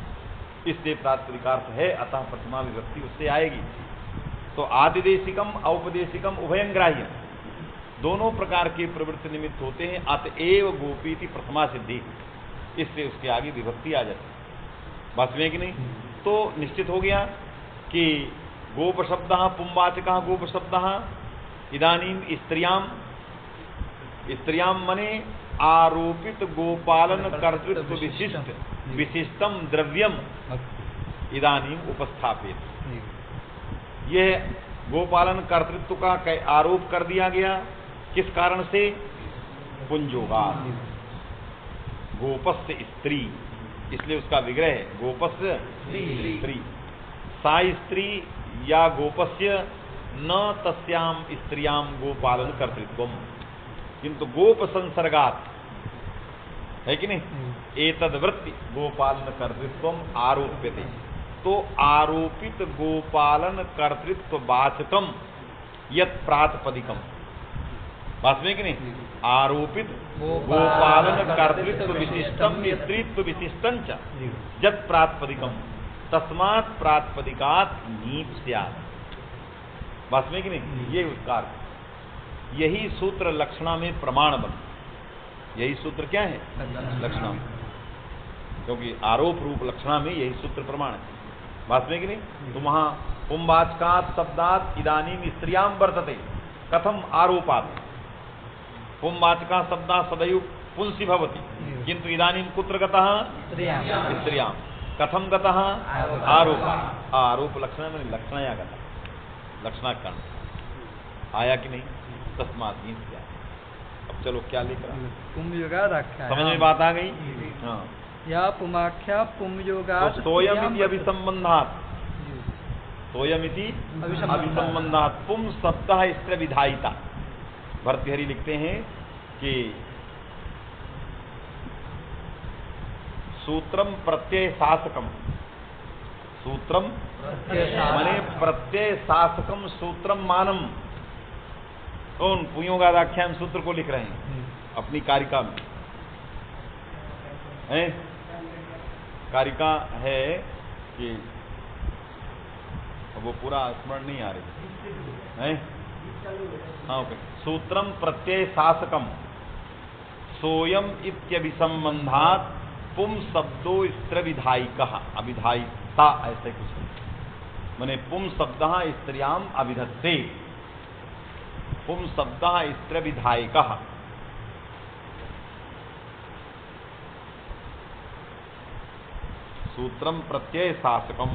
इसलिए प्रातिपदिकार्थ है, अतः प्रथमा विभक्ति उससे आएगी। तो आदिदेशिकम औपदेशिकम उभयं ग्राह्यम, दोनों प्रकार के प्रवृत्ति निमित्त होते हैं। अतएव गोपीति प्रथमा सिद्धि, इससे उसके आगे विभक्ति आ जाती है। बस में कि नहीं? तो निश्चित हो गया कि गोप शब्द पुंवाचक गोप शब्द इदानीम स्त्रियाम, स्त्रियाम मने आरोपित गोपालन कर्तृत्व विशिष्ट विशिष्टम द्रव्यम इदानीम उपस्थापित। यह गोपालन कर्तृत्व का आरोप कर दिया गया, किस कारण से? पुंजोगात, गोपस्य स्त्री, इसलिए उसका विग्रह है गोपस्य स्त्री। सा स्त्री या गोपस्य न तस्याम स्त्रियाम गोपालन कर्तृत्व, किंतु गोप संसर्गात, है कि नहीं? एतद वृत्ति गोपालन कर्तृत्व आरोप्यते। तो आरोपित गोपालन कर्तृत्व वाचकम यत् प्रातिपदिकम, बात में कि नहीं? आरोपित गोपालन कर्तृत्व विशिष्टम स्त्रीत्व विशिष्टं च यत् प्रातिपदिकम तस्मात् प्रातिपदिकात् नीप स्यात्। बात में कि नहीं? ये उसका अर्थ। यही सूत्र लक्षणा में प्रमाण बन, यही सूत्र क्या है? लक्षणा में, क्योंकि आरोप रूप लक्षणा में यही सूत्र प्रमाण है। बात में कि नहीं? तो वहां पुंवाचकात् शब्दात् इदानीम स्त्रियाम वर्तते, कथम आरोपात्? पुंवाचका शब्दा सदैव पुंसी भवति, किंतु इदानीम कुत्र गतः? स्त्रियाम। कथम गतः? आरोप। आरोप लक्षण में लक्षणया गतः, लक्षणाकरण आया कि नहीं? तस्मात् नीप स्यात्। अब चलो क्या लेकर समझ में बात आ गई? हाँ। या पुमाख्या पुंयोगात् सोयमिति अभिसंबंधात्, सोयमिति अभिसंबंधात् पुम शब्दः स्त्र विधायिता। भर्तृहरि लिखते हैं कि सूत्रम प्रत्यय शासकम, सूत्रम माने प्रत्यय शासकम सूत्रम मानम। कौन पुयोगादाख्यान सूत्र को लिख रहे हैं अपनी कारिका में है। कारिका है कि वो पूरा स्मरण नहीं आ रही है। हाँ ओके। सूत्रम प्रत्यय शासकम सोयम इत्यभिसंबंधात पुम शब्दो स्त्र विधायिका अभिधायिता ऐसे कुछ माने पुम शब्द स्त्रियाम अभिधत्ते पुम शब्द स्त्र विधायिका। सूत्रम प्रत्यय शासकम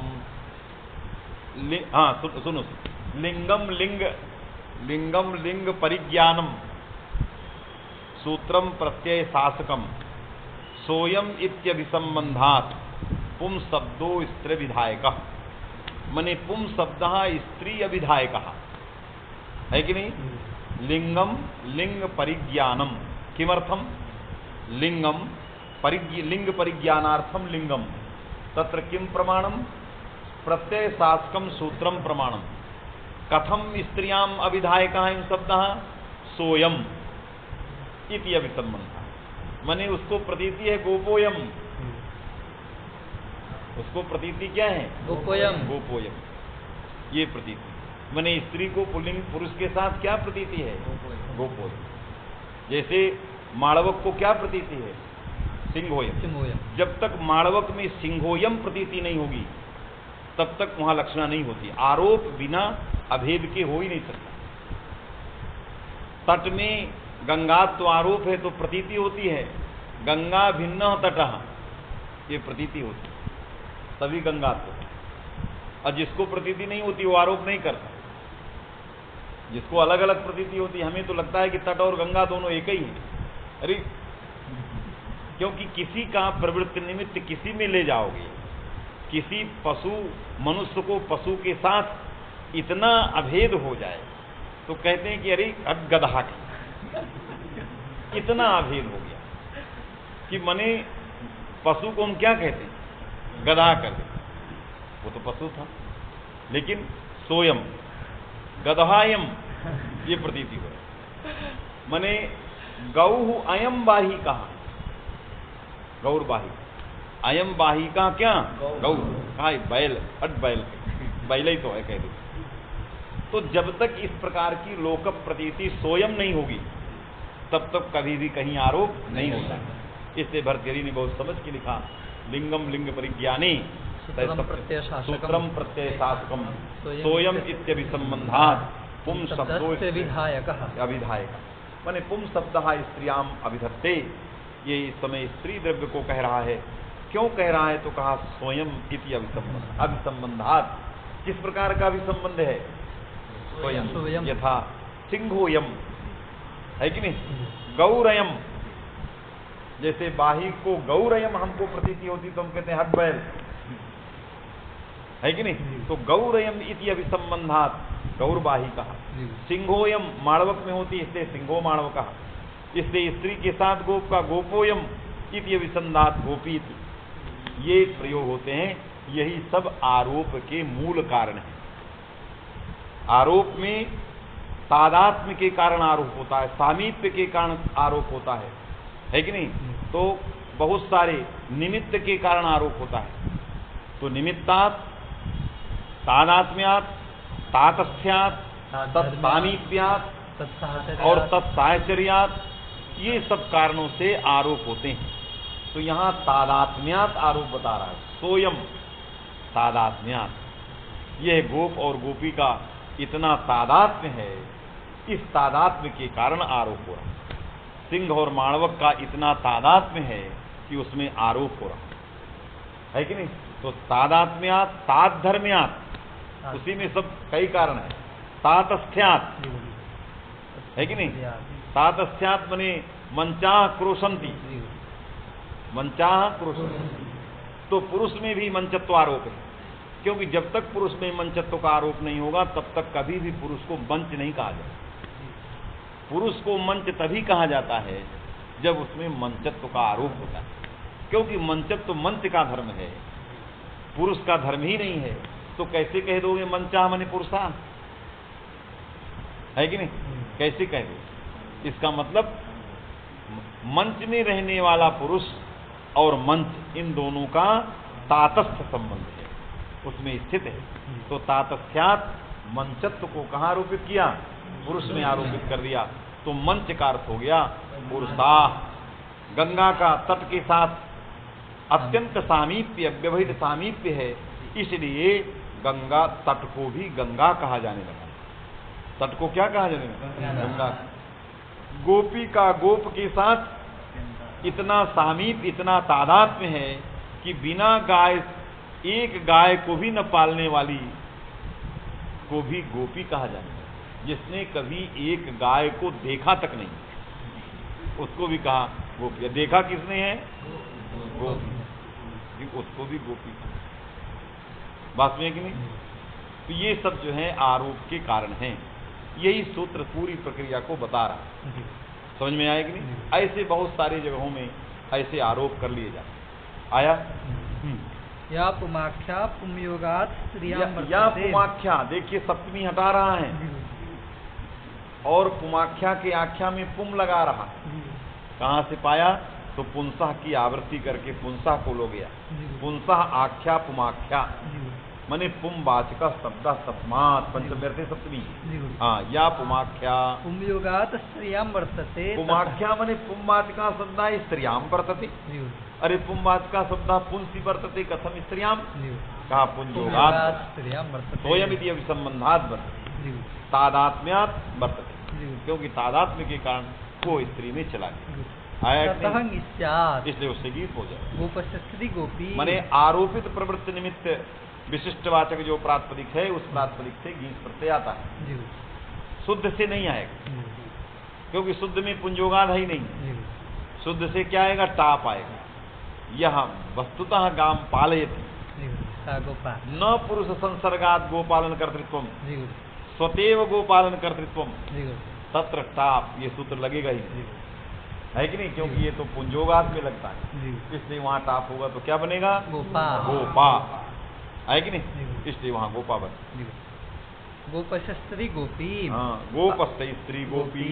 हाँ सुनो लिंगम लिंग परिज्ञानम सूत्रम प्रत्यय शासकम सोयम इत्यभिसंबंधात पुम शब्दो स्त्री विधायक मने पुम शब्द स्त्री अभिधायक है कि नहीं। लिंगम लिंग परिज्ञानम किमर्थम लिंगम लिंग परिज्ञानार्थम लिंगम तत्र किम प्रमाणम प्रत्यय शासकम सूत्रम प्रमाणम कथम स्त्रियाम अभिधायका शब्द सोयम इति अभिसंबंध माने उसको प्रतीति है गोपोयम। उसको प्रतीति क्या है गोपोयम ये प्रतीति माने स्त्री को पुल्लिंग पुरुष के साथ क्या प्रतीति है गोपोयम। जैसे माड़वक को क्या प्रतीति है सिंहोयम। जब तक माड़वक में सिंहोयम प्रतीति नहीं होगी तब तक वहां लक्षणा नहीं होती। आरोप बिना अभेद के हो ही नहीं सकता। तट में गंगात्व आरोप है तो प्रतीति होती है गंगा भिन्न तटः ये प्रतीति होती है तभी गंगात्व। और जिसको प्रतीति नहीं होती वो आरोप नहीं करता। जिसको अलग अलग प्रतीति होती है हमें तो लगता है कि तट और गंगा दोनों एक ही है। अरे क्योंकि किसी का प्रवृत्ति निमित्त किसी में ले जाओगे किसी पशु मनुष्य को पशु के साथ इतना अभेद हो जाए तो कहते हैं कि अरे अब गधा इतना अभेद हो गया कि मने पशु को हम क्या कहते हैं गधा कर देते वो तो पशु था लेकिन सोयम गधायम ये प्रतीति हो मने गौ अयम बाही कहा गौरबाही अयम बाही का क्या गौ कहा बैल बैल ही तो है कह दो। तो जब तक इस प्रकार की लोक प्रतीति सोयम नहीं होगी तब तक कभी भी कहीं आरोप नहीं होता। इससे भर्तृहरि ने बहुत समझ के लिखा लिंगम लिंग परिज्ञानी सूत्रम प्रत्यय शासकम सोयम इत्यभिसंबंधात पुम शब्दो विधायक माने पुम शब्द स्त्रियाम अभिधत्ते। ये इस समय स्त्री द्रव्य को कह रहा है। क्यों कह रहा है तो कहा स्वयं इति अभिसंबंधात। किस प्रकार का अभिसंबंध है स्वयं यथा सिंहोयम है कि नहीं गौरयम। जैसे बाही को गौरयम हमको प्रतीति होती तो हम कहते हैं हट बैल है कि नहीं। तो गौरयम इति अभिसंबंधात गौरबाही कहा। सिंहोयम माड़वक में होती इसलिए सिंहो माड़व कहा। इसलिए स्त्री के साथ गोप का गोपोयम इति अभिसंधात गोपी। ये प्रयोग होते हैं। यही सब आरोप के मूल कारण है। आरोप में तादात्म्य के कारण आरोप होता है सामीप्य के कारण आरोप होता है कि नहीं। तो बहुत सारे निमित्त के कारण आरोप होता है। तो निमित्तात् तादात्म्यात् तातस्थ्यात् तत्सामीप्यात् और तत्साहचर्यात् ये सब कारणों से आरोप होते हैं। तो यहां तादात्म्यात् आरोप बता रहा है सोयम तादात्म्यात्। यह गोप और गोपी का इतना तादात्म्य है इस तादात्म्य के कारण आरोप हो रहा है। सिंह और माणवक का इतना तादात्म्य है कि उसमें आरोप हो रहा है कि नहीं। तो तादात्म्यात् ताद्धर्म्यात् उसी में सब कई कारण है। तातस्थ्यात् है कि नहीं। तातस्थ्यात् मने मंचाः क्रोशंती मंचाः क्रोशंती। तो पुरुष में भी मंचत्व आरोप है क्योंकि जब तक पुरुष में मंचत्व का आरोप नहीं होगा तब तक कभी भी पुरुष को मंच नहीं कहा जाता। पुरुष को मंच तभी कहा जाता है जब उसमें मंचत्व का आरोप होता है क्योंकि मंचत्व मंच का धर्म पुरुष का धर्म ही नहीं है तो कैसे कह दोगे मंचा मने पुरुषा, है कि नहीं? कैसे कह दो? इसका मतलब मंच में रहने वाला पुरुष और मंच इन दोनों का तातस्थ संबंध है, उसमें स्थित है। तो तातस्थ्यात मंचत्व को कहाँ आरोपित किया? पुरुष में आरोपित कर दिया। तो मंच का अर्थ हो गया पुरुषा। गंगा का तट के साथ अत्यंत सामीप्य, व्यवहित सामीप्य है, इसलिए गंगा तट को भी गंगा कहा जाने लगा। तट को क्या कहा जाने लगा? गंगा। गोपी का गोप के साथ इतना सामीप्य, इतना तादात्म्य है कि बिना गाय, एक गाय को भी न पालने वाली को भी गोपी कहा जाने लगा। जिसने कभी एक गाय को देखा तक नहीं, उसको भी कहा गोपी। देखा किसने है? गोपी, उसको भी गोपी। बात में कि नहीं? तो ये सब जो है आरोप के कारण हैं। यही सूत्र पूरी प्रक्रिया को बता रहा है। समझ में आया कि नहीं? ऐसे बहुत सारी जगहों में ऐसे आरोप कर लिए जाते। आया? या पुमाख्या पुमयोगात स्त्रियां या पुमाख्या, देखिए सप्तमी हटा रहा है और पुमाख्या के आख्या में पुम लगा रहा। कहां से पाया? तो पुंसह की आवृत्ति करके पुंसह को लो गया। पुंसह आख्या पुमाख्या माने पुम वाचक शब्द सप्तमात् पंचम्यर्थे सप्तमी। हाँ, या पुमाख्या पुमयोगात स्त्रियां वर्तते। पुमाख्या माने पुम वाचका शब्द स्त्रियां वर्तते। अरे पुम वाचका शब्द पुंसी वर्तते, कथम स्त्रियां? कहा पुंजोगात स्त्रियां वर्तते। स्वयमिति अभिसंबंधात् वर्तते, तादात्म्यात् वर्तते, क्योंकि तादात्म्य के कारण वो स्त्री में चला गया। आया? इसलिए उससे गीत हो जाए। गोपस्त्री गोपी माने आरोपित प्रवृत्ति निमित्त विशिष्टवाचक जो प्रातिपदिक है उस प्रातिपदिक से गीत प्रत्यय आता है, शुद्ध से नहीं आएगा, क्योंकि शुद्ध में पुंजोगाद ही नहीं। शुद्ध से क्या आएगा? टाप आएगा। यह वस्तुतः गाम पालयति न पुरुष संसर्गात गोपालन कर्तृत्व स्वतेव गोपालन कर्तृत्व तत्र टाप, ये सूत्र लगेगा ही, है कि नहीं? क्योंकि ये तो पुंजोगात में लगता है, इसलिए वहां टाप होगा तो क्या बनेगा? गोपा। गोपा, है कि नहीं? इसलिए वहां गोपा बने। गोपस्त्री गोपी। हाँ, गोपस्थ स्त्री गोपी,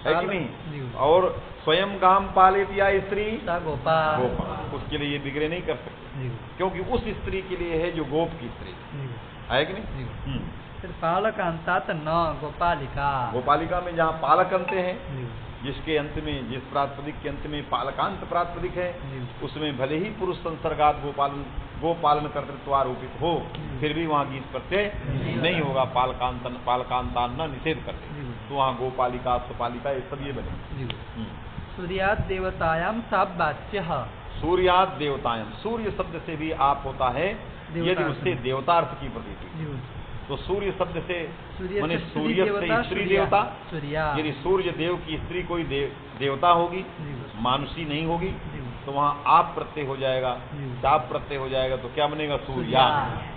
है कि नहीं? और स्वयं गाम पालित या स्त्री गोपा, गोपा, उसके लिए ये बिगड़े नहीं कर सकते, क्योंकि उस स्त्री के लिए है जो गोप की स्त्री, है कि नहीं? फिर पालकांतात न गोपालिका। गोपालिका में जहाँ पालक अंत है, जिसके अंत में, जिस प्रातिपदिक के अंत में पालकांत प्रातिपदिक है, उसमें भले ही पुरुष संसर्गात गोपालन कर्तृत्व आरोपित हो, फिर भी वहाँ गीत प्रत्यय नहीं होगा। पालकांतान न निषेध करते, तो वहाँ गोपालिका स्वपालिका ये सब ये बने। सूर्याद देवतायाम साब्बाच्य। सूर्याद देवतायाम, सूर्य शब्द से भी आप होता है यदि उससे देवतार्थ की प्रतीति। तो सूर्य शब्द से माने सूर्य से स्त्री देवता। यदि सूर्य देव की स्त्री कोई देवता होगी, मानुषी नहीं होगी, तो वहाँ आप प्रत्यय हो जाएगा, चाप प्रत्यय हो जाएगा, तो क्या बनेगा? सूर्या।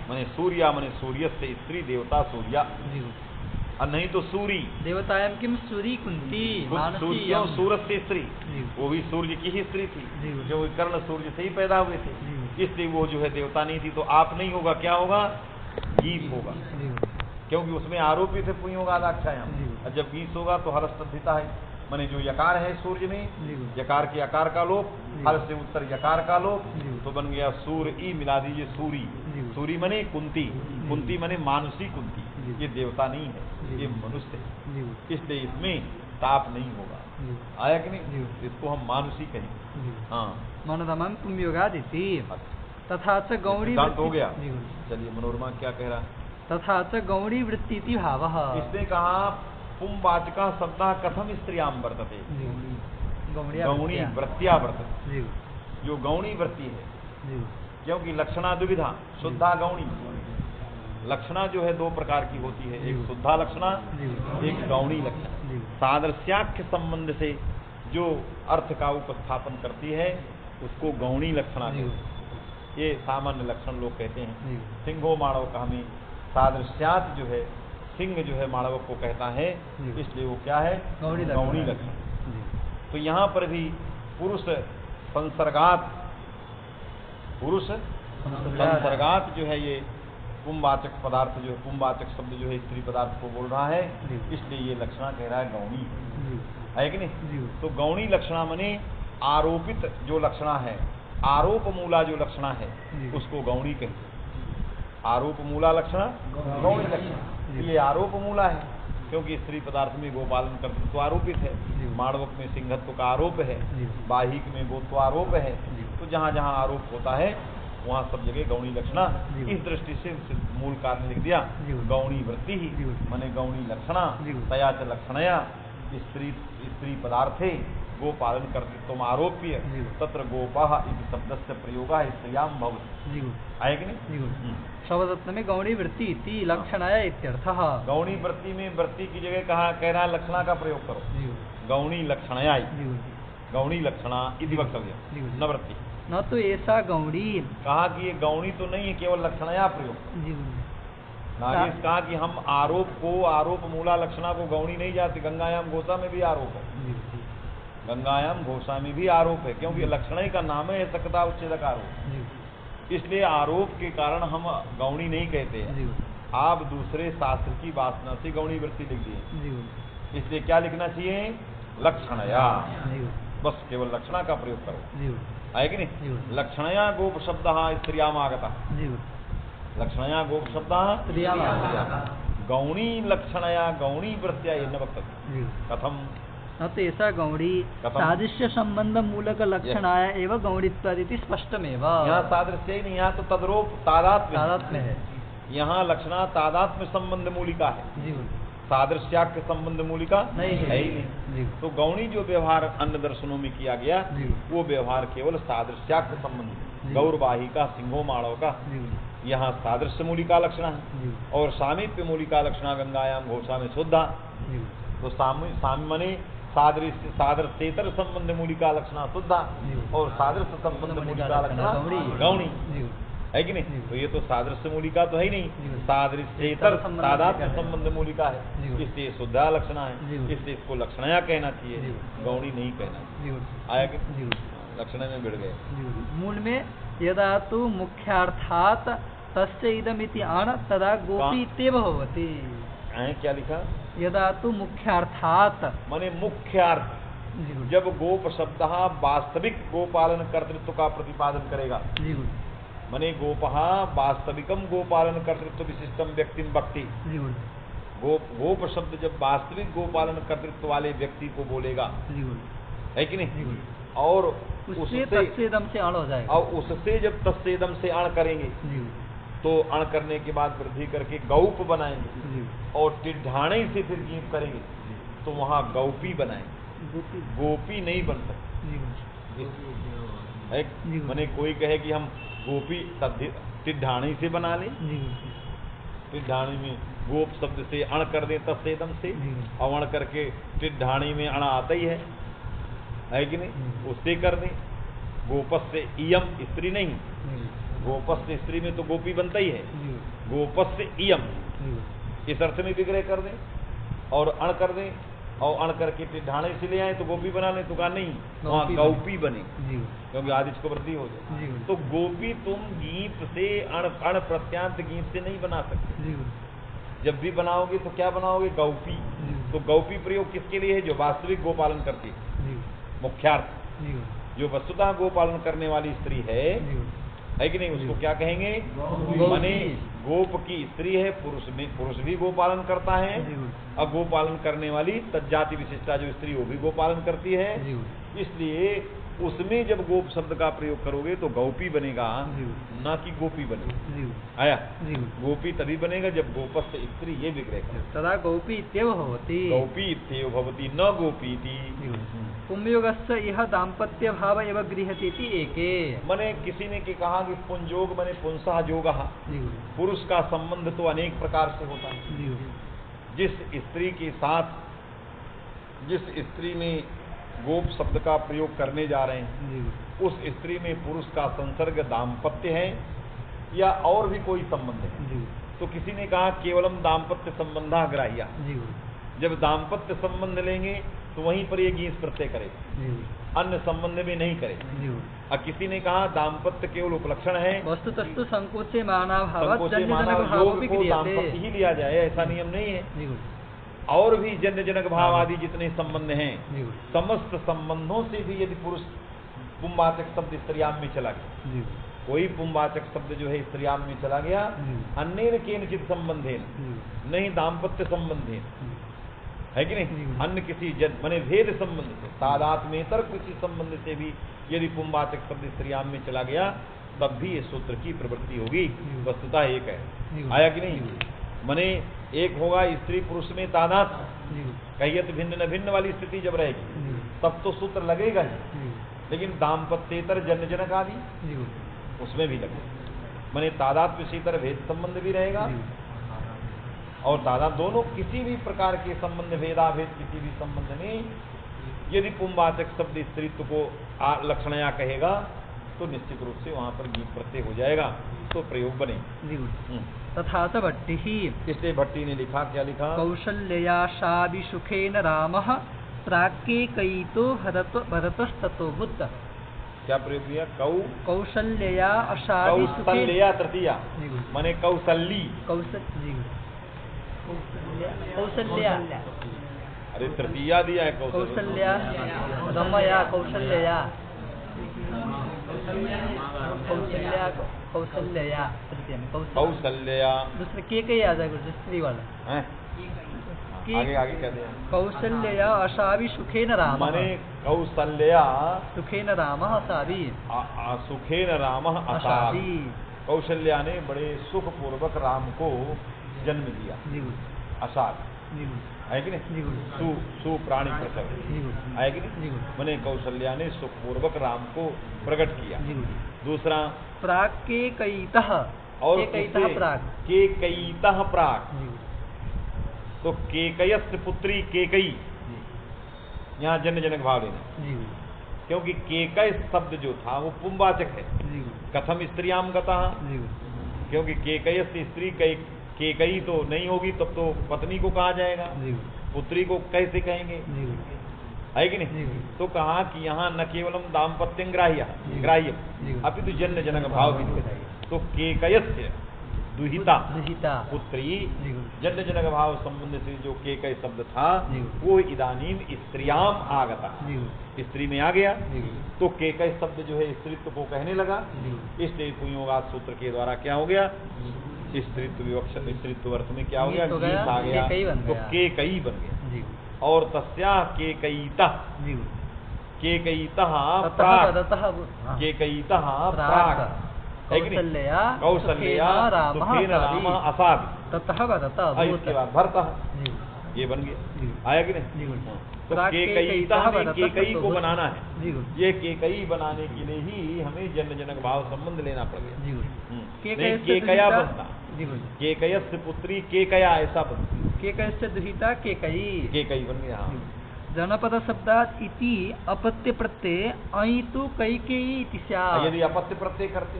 माने सूर्या माने सूर्य से स्त्री देवता सूर्या, और नहीं तो सूरी देवतायाम किम सूरी कुंती। सूरत से स्त्री, वो भी सूर्य की ही स्त्री थी, जो कर्ण सूर्य से ही पैदा हुए थे, इसलिए वो जो है देवता नहीं थी। तो आप नहीं होगा, क्या होगा? गीत होगा, क्योंकि उसमें आरोपित है पुंयोगादाख्यायाम। और जब गीत होगा तो हर्ष तद्धिता है, माने जो यकार है सूर्य में, यकार के आकार का लोप, हर्ष से उत्तर यकार का लोप, तो बन गया सूर ई मिला दीजिए सूरी। सूरी माने कुंती, कुंती माने मानुषी कुंती, ये देवता नहीं है, ये मनुष्य है, इसलिए इसमें ताप नहीं होगा। आया कि नहीं? इसको हम मानुषी कहेंगे। हाँ, मनोरमं पुंयोगादिति। तथा च गौड़ी हो गया। चलिए मनोरमा क्या कह रहा? तथा च गौड़ी वृत्ति भावः। इसने कहा पुंवाचका शब्द कथम स्त्रियां वर्तते, गौणी वृत्तिया वर्तते, जो गौणी वृत्ति है, क्योंकि लक्षणा दुविधा, शुद्धा गौणी। लक्षणा जो है दो प्रकार की होती है, एक शुद्धा लक्षणा, एक गौणी लक्षणा। सादृश्याख्य संबंध से जो अर्थ का उपस्थापन करती है उसको गौणी लक्षणा कहते हैं। ये सामान्य लक्षण लोग कहते हैं। सिंहो माणव का हमें सादृश्यात जो है, सिंह जो है माणव को कहता है, इसलिए वो क्या है? गौणी लक्षण। तो यहाँ पर भी पुरुष संसर्गात, पुरुष संसर्गात जो है ये पुंवाचक पदार्थ जो पुंवाचक शब्द जो है स्त्री पदार्थ को बोल रहा है, इसलिए ये लक्षणा कह रहा है गौणी है कि नहीं। तो गौणी लक्षणा माने आरोपित जो लक्षणा है, आरोप मूला जो लक्षणा है उसको गौणी कहते हैं। आरोप मूला लक्षणा गौणी लक्षणा, ये आरोप मूला है क्योंकि स्त्री पदार्थ में गोपालन कर्तृत्व आरोपित है, माणवक में सिंहत्व का आरोप है, बाहिक में गोत्व आरोप है। तो जहाँ जहाँ आरोप होता है वहाँ सब जगह गौणी लक्षणा। इस दृष्टि से मूल कारण लिख दिया गौणी वृत्ति ही माने गौणी लक्षणा तया च लक्षणया स्त्री पदार्थे गोपालन कर्तृत्व आरोप्य तत्र गोपः इति शब्दस्य प्रयोगः स्त्रियां भवति। आए कि नहीं। शब्दरत्न में गौणी वृत्ति इति लक्षणाया इत्यर्थः। गौणी वृत्ति में वृत्ति की जगह कहा कह रहा है लक्षणा का प्रयोग करो, गौणी लक्षणया, गौणी लक्षणा इति वक्तव्य न वृत्ति। न तो ऐसा गौणी कहा कि ये गौणी तो नहीं है, केवल लक्षणया प्रयोग। नागेश कहा कि हम आरोप को आरोप मूला लक्षणा को गौणी नहीं जाते, गंगायाम घोषा में भी आरोप है, गंगायाम घोषा में भी आरोप है क्योंकि लक्षण का नाम है सकता उच्छेदक आरोप, इसलिए आरोप के कारण हम गौणी नहीं कहते हैं। आप दूसरे शास्त्र की वासना से गौणी वृत्ति लिख दिए, इसलिए क्या लिखना चाहिए लक्षणया, बस केवल लक्षणा का प्रयोग करो। है कि नहीं। लक्षणया गोप शब्द स्त्रियाम आगता, लक्षणया गोप शब्द गौणी लक्षणया गौणी वृत्तिया ये न वक्तव्य कथम न तो ऐसा गौणी सादृश्य संबंध मूलक लक्षणाया एवं गौणीत्वादिति स्पष्टमेव। यहाँ सादृश्य ही नहीं, यहाँ तो तद्रूप तादात्म्य है। यहाँ लक्षणा तादात्म्य संबंध मूलिका है, सादृश्याख्य संबंध मूलिका नहीं है ही नहीं। तो गौणी जो व्यवहार अन्य दर्शनों में किया गया वो व्यवहार केवल सादृश्याख्य संबंध, गौरवाही का सिंहो माणव का, यहाँ सादृश्य मूलिका लक्षणा है और सामीप्य मूलिका लक्षणा गंगायाम घोषा में शुद्धा। तो साम्य सादृश्येतर संबंध मूलिका लक्षणा शुद्धा और सादृश्य संबंध मूलिका लक्षणा गौणी है कि नहीं। तो ये तो सादृश्य मूलिका तो है ही नहीं, सादृश्येतर तादात्म्य संबंध मूलिका है, इसलिए शुद्धा लक्षणा है, इसलिए इसको लक्षणया कहना चाहिए, गौणी नहीं कहना चाहिए। आया कि लक्षण में भिड़ गए। मूल में यदा तो मुख्यार्थात तस्य इदमिति आण तदा गोपी इत्येव भवति। क्या लिखा यदा तो मुख्यार्थात माने मुख्यार्थ, जब गोप शब्द वास्तविक गोपालन कर्तृत्व का प्रतिपादन करेगा, माने गोपः वास्तविकम गोपालन कर्तृत्व विशिष्टम व्यक्तिम भक्ति। गोप शब्द जब वास्तविक गोपालन कर्तृत्व वाले व्यक्ति को बोलेगा है कि नहीं, और उससे तत्सेदम से अण हो जाएगा, और उससे जब तत्सेदम से अण करेंगे तो अण करने के बाद वृद्धि करके गौप बनाएंगे और टिड्ढाणे से फिर गीप करेंगे तो वहाँ गौपी बनाएंगे, गोपी नहीं बन सकती। मैंने कोई कहे कि हम गोपी टिड्ढाणी से बना लें, टिड्ढाणी में गोप शब्द से अण कर दें तत्सेदम से, और अण करके टिड्ढाणी में अण आता ही है कि नहीं, उससे कर दें। गोपस से इयम स्त्री नहीं, गोपस से स्त्री में तो गोपी बनता ही है, गोपस से इयम इस अर्थ में विग्रह कर दें और अण कर दें, और अण करके टिड्ढाणे से ले आए तो गोपी बना लें, तो कहा नहीं वहाँ गौपी बने क्योंकि आदिश को वृद्धि हो जाए। तो गोपी तुम गीत से अण प्रत्यांत गीत से नहीं बना सकते, जब भी बनाओगे तो क्या बनाओगे गौपी। तो गौपी प्रयोग किसके लिए है, जो वास्तविक गोपालन करती है, मुख्यार्थ जो वस्तुतः गोपालन करने वाली स्त्री है कि नहीं, उसको क्या कहेंगे, माने गोप की स्त्री है, पुरुष भी गोपालन करता है, और गोपालन करने वाली तज्जाति विशिष्टा जो स्त्री वो भी गोपालन करती है, इसलिए उसमें जब गोप शब्द का प्रयोग करोगे तो गौपी बनेगा, ना कि गोपी बनेगा। आया गोपी तभी बनेगा जब गोपस्थ स्त्री ये विग्रह करे, तदा गौपी इत्येव भवति, गौपी इत्येव भवति न गोपीति। पुंयोगस्य यह दाम्पत्य भाव एवं गृह्यते इति एके। माने किसी ने के कहा कि पुंजोग माने पुंसः योगः, पुरुष का संबंध तो अनेक प्रकार से होता है। जिस स्त्री के साथ जिस स्त्री में गोप शब्द का प्रयोग करने जा रहे हैं उस स्त्री में पुरुष का संसर्ग दाम्पत्य है या और भी कोई संबंध है, तो किसी ने कहा केवलम दाम्पत्य संबंधा ग्राह्य, जब दाम्पत्य संबंध लेंगे तो वहीं पर ये गीस प्रत्यय करेगा। अन्य संबंध भी नहीं करे। जी और किसी ने कहा दाम्पत्य केवल उपलक्षण है, वस्तुतस्तु संकोचे मानाभावात् संकोचे जन्यजनक मानव भावो योग भी को क्रियते। दाम्पत्य ही लिया जाए ऐसा नियम नहीं है। जी और भी जन्य जनक भाव आदि जितने संबंध हैं, जी समस्त संबंधों से भी यदि पुरुष पुंवाचक शब्द स्त्रियाम में चला गया, जी कोई पुंवाचक शब्द जो है स्त्रियाम में चला गया, अन्य केनचित संबंधेन, नहीं दाम्पत्य संबंधेन, है कि नहीं, अन्य किसी माने भेद संबंध से, तादात्म्येतर किसी संबंध से भी यदि पुंवाचक शब्द स्त्रियाम में चला गया, तब भी इस सूत्र की प्रवृत्ति होगी। वस्तुतः एक है, आया कि नहीं? माने एक होगा स्त्री पुरुष में तादात, कहिए तो भिन्न न भिन्न वाली स्थिति जब रहेगी तब तो सूत्र लगेगा ही, लेकिन दाम्पत्येतर जन्य जनक आदि उसमें भी लगेगा। माने तादात विषयतर भेद संबंध भी रहेगा, और तादात दोनों किसी भी प्रकार के संबंध, भेदाभेद किसी भी संबंध में यदि पुंवाचक शब्द स्त्रीत्व को लक्षणया कहेगा तो निश्चित रूप से वहां पर गीत प्रत्यय हो जाएगा, तो प्रयोग बने। तथा च भट्टिः, इसलिए भट्टी ने लिखा, क्या लिखा? कौशल्या शाभिसुखेन रामः प्राक्केकयितो भरतस्ततो बुद्धः। क्या प्रयोग किया? कौशल्या अशाभिसुखेन, कौशल्या तृतीया माने कौशली, कौशल्या, अरे तृतीया दिया है कौशल्या रमया, कौशल्या तृतीय में कौशल्या, दूसरे के आ जाएगा स्त्री वाला। आगे आगे क्या दिया? कौशल्या अशाभि सुखेन राम, माने कौशल्या सुखेन राम अशाभि, सुखेन राम अशाभि, कौशल्या ने बड़े सुख पूर्वक राम को जन्म दिया। अशाभि है कि नहीं? सु प्राणी प्रसव है कि नहीं? मैंने कौशल्या ने सुख पूर्वक राम को प्रकट किया। दूसरा प्राक्केकयितः, और प्राक, केकयितः प्राक, तो केकयस्य पुत्री केकई, यहाँ जन्य जनक भाव लेना, क्योंकि केकय शब्द जो था वो पुंवाचक है। कथम स्त्रियाम गतः, क्योंकि केकयस्य स्त्री केकई तो नहीं होगी, तब तो पत्नी को कहा जाएगा, पुत्री को कैसे कहेंगे, है कि नहीं? तो कहा कि यहाँ न केवलम दाम्पत्यं ग्राह्य अपितु जन्य जनक भाव भी, तो केकयस्य दुहिता पुत्री जन्य जनक भाव संबंध से जो केकय शब्द था वो इदानीम स्त्रियाम आगता, स्त्री में आ गया, तो केकय शब्द जो है स्त्रीत्व को कहने लगा। इसलिए पुंयोगात सूत्र के द्वारा क्या हो गया? स्त्रीत्व विवक्ष, स्त्रीत्व अर्थ में क्या हो गया? गीत आ गया, तो केकई बन गया। और तस्या केकयितः, केकयितः प्राक, केकयितः प्राक, है कि नहीं? कौशल्या सुखेन राम अशाभि, ततः भरतः, इसके बाद भरतः, ये बन गया। आया कि नहीं? तो केकयितः में केकई को बनाना है, ये केकई बनाने के लिए ही हमें जन्य जनक भाव संबंध लेना पड़ गया। नहीं केकया बनता, केकयस्य पुत्री केकया ऐसा बनता, केकयस्य दुहिता केकई, केकई बन गया। जनपद शब्दात् इति अपत्य प्रत्यय अयि तो कैकेयी इति स्यात्। यदि अपत्य प्रत्यय करते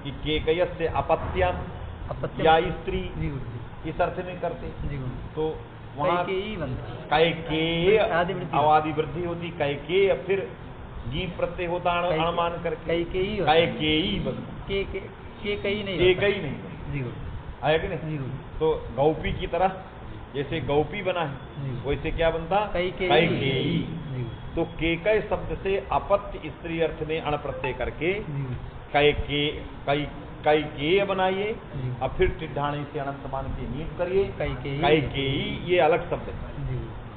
कि केकयस्य अपत्यम या स्त्री इस अर्थ में करते तो वहाँ कैकेय अवादि वृद्धि होती, कैकेय फिर गीत प्रत्यय होता अनुमान करके कैकेयी बनता, केकई नहीं, केकई नहीं, आया कि नहीं? तो गौपी की तरह जैसे गौपी बना है वैसे क्या बनता? कैकेयी। तो केकय शब्द से अपत्य स्त्री अर्थ में अण प्रत्यय करके कैकेय बनाइए, और फिर टिड्ढाणी से अनंत मान के नीत करिए कैकेयी, ये अलग शब्द है।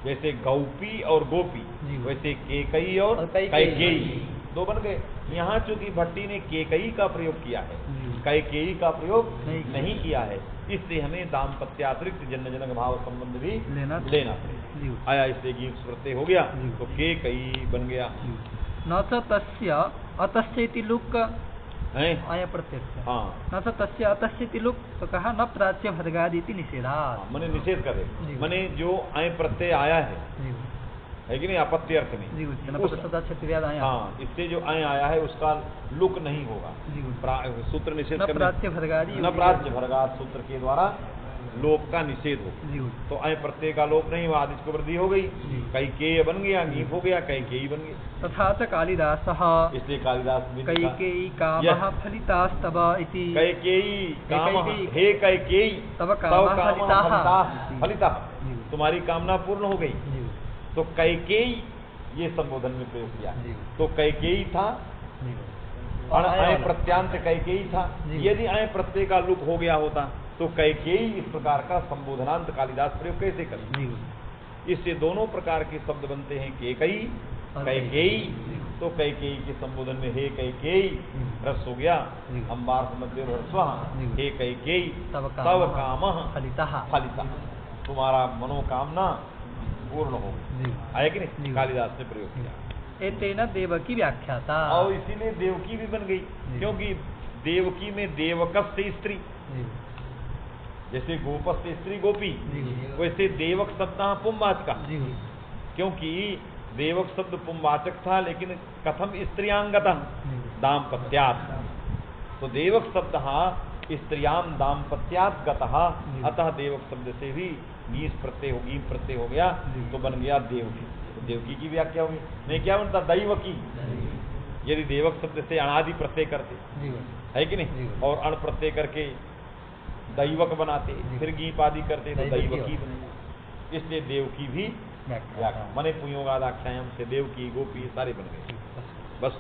जैसे गौपी और गोपी वैसे केकई और कैकेयी दो बन गए। यहाँ चूंकि भट्टी ने केकई का प्रयोग किया है, कैकेयी का प्रयोग नहीं किया है, इसलिए हमें दाम्पत्यातिरिक्त जन्य जनक भाव संबंध भी लेना पड़ेगा। आया इसलिए गीत प्रत्यय हो गया, तो केकई बन गया। न च तस्य अतस्य इति लुक आया प्रत्यय, न च तस्य अतस्य इति लुक, तो कहा न प्राच्य भर्गादि इति निषेधात्, मैंने निषेध करे, मैंने जो अय प्रत्यय आया है कि नहीं अपत्य अर्थ में, हाँ, इससे जो अय आया है उसका लुक नहीं होगा, सूत्र निषेध न प्राच्य भर्गादि सूत्र के द्वारा लोप का निषेध हो। जी तो अय प्रत्यय का लोप नहीं हुआ, आदिश को वृद्धि हो गई, कई केय बन गया, नीप हो गया, कई केई बन गया। तथा च कालिदासः इसलिए कालिदास भी लिखा, कैकेयी कामः फलितास्तव इति कैकेयी कामः, कैकेयी हे कैकेयी तव कामः फलिताः। फलिता, जी। तुम्हारी कामना पूर्ण हो गई। जी तो कैकेयी ये संबोधन में प्रयोग किया। जी। तो कैकेयी था, जी अय प्रत्यांत कैकेयी था। जी। यदि अय प्रत्यय का लुक हो गया होता तो कैकेयी इस प्रकार का संबोधनांत कालिदास प्रयोग कैसे कर। जी इससे दोनों प्रकार के शब्द बनते हैं, केकई और कैकेयी। जी। तो कैकेयी के संबोधन में हे कैकेयी रस हो गया, जी। अम्बार मध्य ह्रस्वः, जी। हे कैकेयी तव तव कामः कामः फलितः। फलिता, तुम्हारा मनोकामना पूर्ण हो। जी। है कि नहीं, जी। कालिदास ने प्रयोग किया। एतेन देवकी व्याख्याता। और इसीलिए देवकी भी बन गई, क्योंकि देवकी में देवकस से स्त्री, जी जैसे गोपस से स्त्री गोपी, जी। वैसे देवक शब्द पुंवाचक, जी क्योंकि देवक शब्द पुंवाचक था, लेकिन कथम स्त्रियांगतः दाम्पत्यात्, तो देवक शब्द स्त्रियाम दाम्पत्यात् गतः, अतः देवक शब्द से भी नीस प्रत्यय हो, गीम प्रत्यय हो गया, तो बन गया देवकी। तो देवकी की व्याख्या होगी, नहीं क्या बनता, दैवकी। यदि देवक शब्द से अनादि प्रत्यय करते, है कि नहीं, और अण प्रत्यय करके दैवक बनाते, फिर गीप आदि करते तो दैवकी बने। इसलिए देवकी भी व्याख्या, मने पुयोगादाख्यायाम से देवकी गोपी सारे बन गए। बस